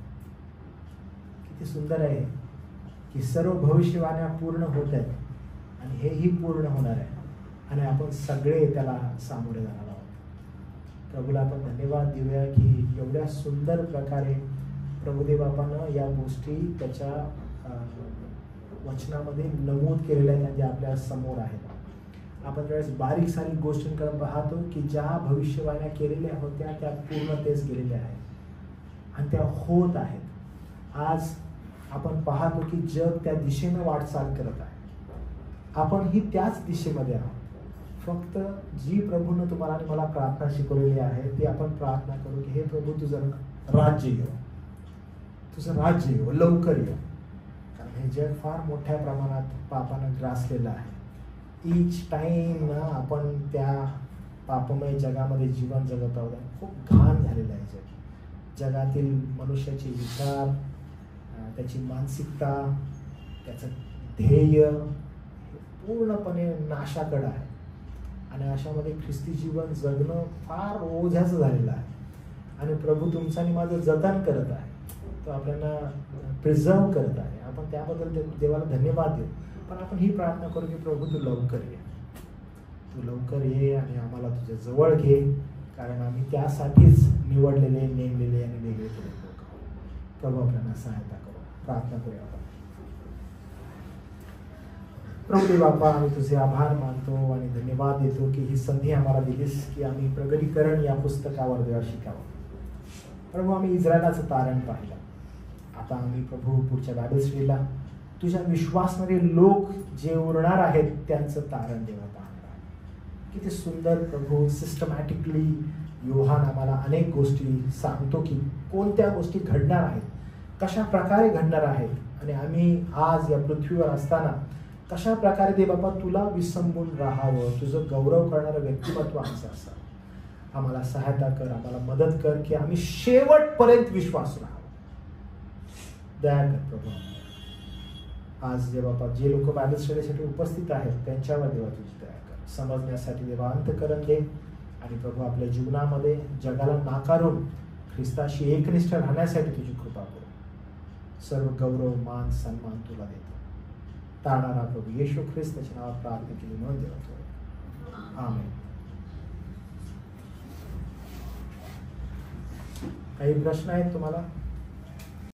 [SPEAKER 1] किती सुंदर आहे की सर्व भविष्यवाण्या पूर्ण होत आहेत आणि हेही पूर्ण होणार आहे आणि आपण सगळे त्याला सामोरे जाणार आहोत. प्रभूला आपण धन्यवाद देऊया की एवढ्या सुंदर प्रकारे प्रभुदेवापानं या गोष्टी त्याच्या वचनामध्ये नमूद केलेल्या आहेत, ज्या आपल्या समोर आहेत. आपण ज्यावेळेस बारीक सारीक गोष्टींकडे पाहतो की ज्या भविष्यवाण्या केलेल्या होत्या त्या पूर्णतेस गेलेल्या आहेत आणि त्या होत आहेत. आज आपण पाहतो की जग त्या दिशेनं वाटचाल करत आहे. आपण ही त्याच दिशेमध्ये आहोत. फक्त जी प्रभूनं तुम्हाला आणि मला प्रार्थना शिकवलेली आहे ती आपण प्रार्थना करू की हे प्रभू तुझं राज्य येऊ, तुझं राज्य येऊ, लवकर येऊ. कारण हे जग फार मोठ्या प्रमाणात पापानं ग्रासलेलं आहे. ईच टाइम ना आपण त्या पापमय जगामध्ये जीवन जगत आहोत. खूप घाण झालेलं आहे जग. जगातील मनुष्याचे विचार, त्याची मानसिकता, त्याचं ध्येय पूर्णपणे नाशाकडं आहे. आणि अशामध्ये ख्रिस्ती जीवन जगणं फार ओझ्याचं झालेलं आहे. आणि प्रभू तुमचं आणि माझं जतन करत आहे, तो आपल्याला प्रिझर्व करत आहे. आपण त्याबद्दल देवाला धन्यवाद देऊ. पण आपण ही प्रार्थना करू की प्रभू तू लवकर ये, तू लवकर ये आणि आम्हाला तुझ्या जवळ घे, कारण आम्ही त्यासाठीच निवडलेले, नेमलेले आणि वेगळे केलेले लोक आहोत. प्रभू आपल्याला सहायता करू. प्रार्थना करूया आपण. प्रभू देव बाप्पा, आम्ही तुझे आभार मानतो आणि धन्यवाद देतो की ही संधी आम्हाला दिलीस की आम्ही प्रगतीकरण या पुस्तकावर देवा शिकावं. प्रभू, आम्ही इस्रायलाचं तारण पाहिलं. आता आम्ही प्रभू पुढच्या बायबल स्टडीला तुझ्या विश्वासणारे लोक जे उरणार आहेत त्यांचं तारण देवा पाहणार आहे. किती सुंदर प्रभू, सिस्टमॅटिकली योहान आम्हाला अनेक गोष्टी सांगतो की कोणत्या गोष्टी घडणार आहेत, कशा प्रकारे घडणार आहेत, आणि आम्ही आज या पृथ्वीवर असताना कशा प्रकारे दे बाबा तुला विसंबून राहावं, तुझं गौरव करणारं व्यक्तिमत्व आमचं असावं. आम्हाला सहायता कर, आम्हाला मदत कर की आम्ही शेवटपर्यंत विश्वास राहावं. दया कर प्रभू. आज जे बाबा जे लोक बायबल स्टडीसाठी उपस्थित आहेत त्यांच्यावर देवा तुझी दया कर. समजण्यासाठी देवा अंतःकरण दे, आणि प्रभू आपल्या जीवनामध्ये जगाला नाकारून ख्रिस्ताशी एकनिष्ठ राहण्यासाठी तुझी कृपा करू. सर्व गौरव, मान, सन्मान तुला देतो. तारणारा प्रभू येशू ख्रिस्ताच्या नावात प्रार्थना केली म्हणून देवा. आमेन. काही प्रश्न आहेत तुम्हाला?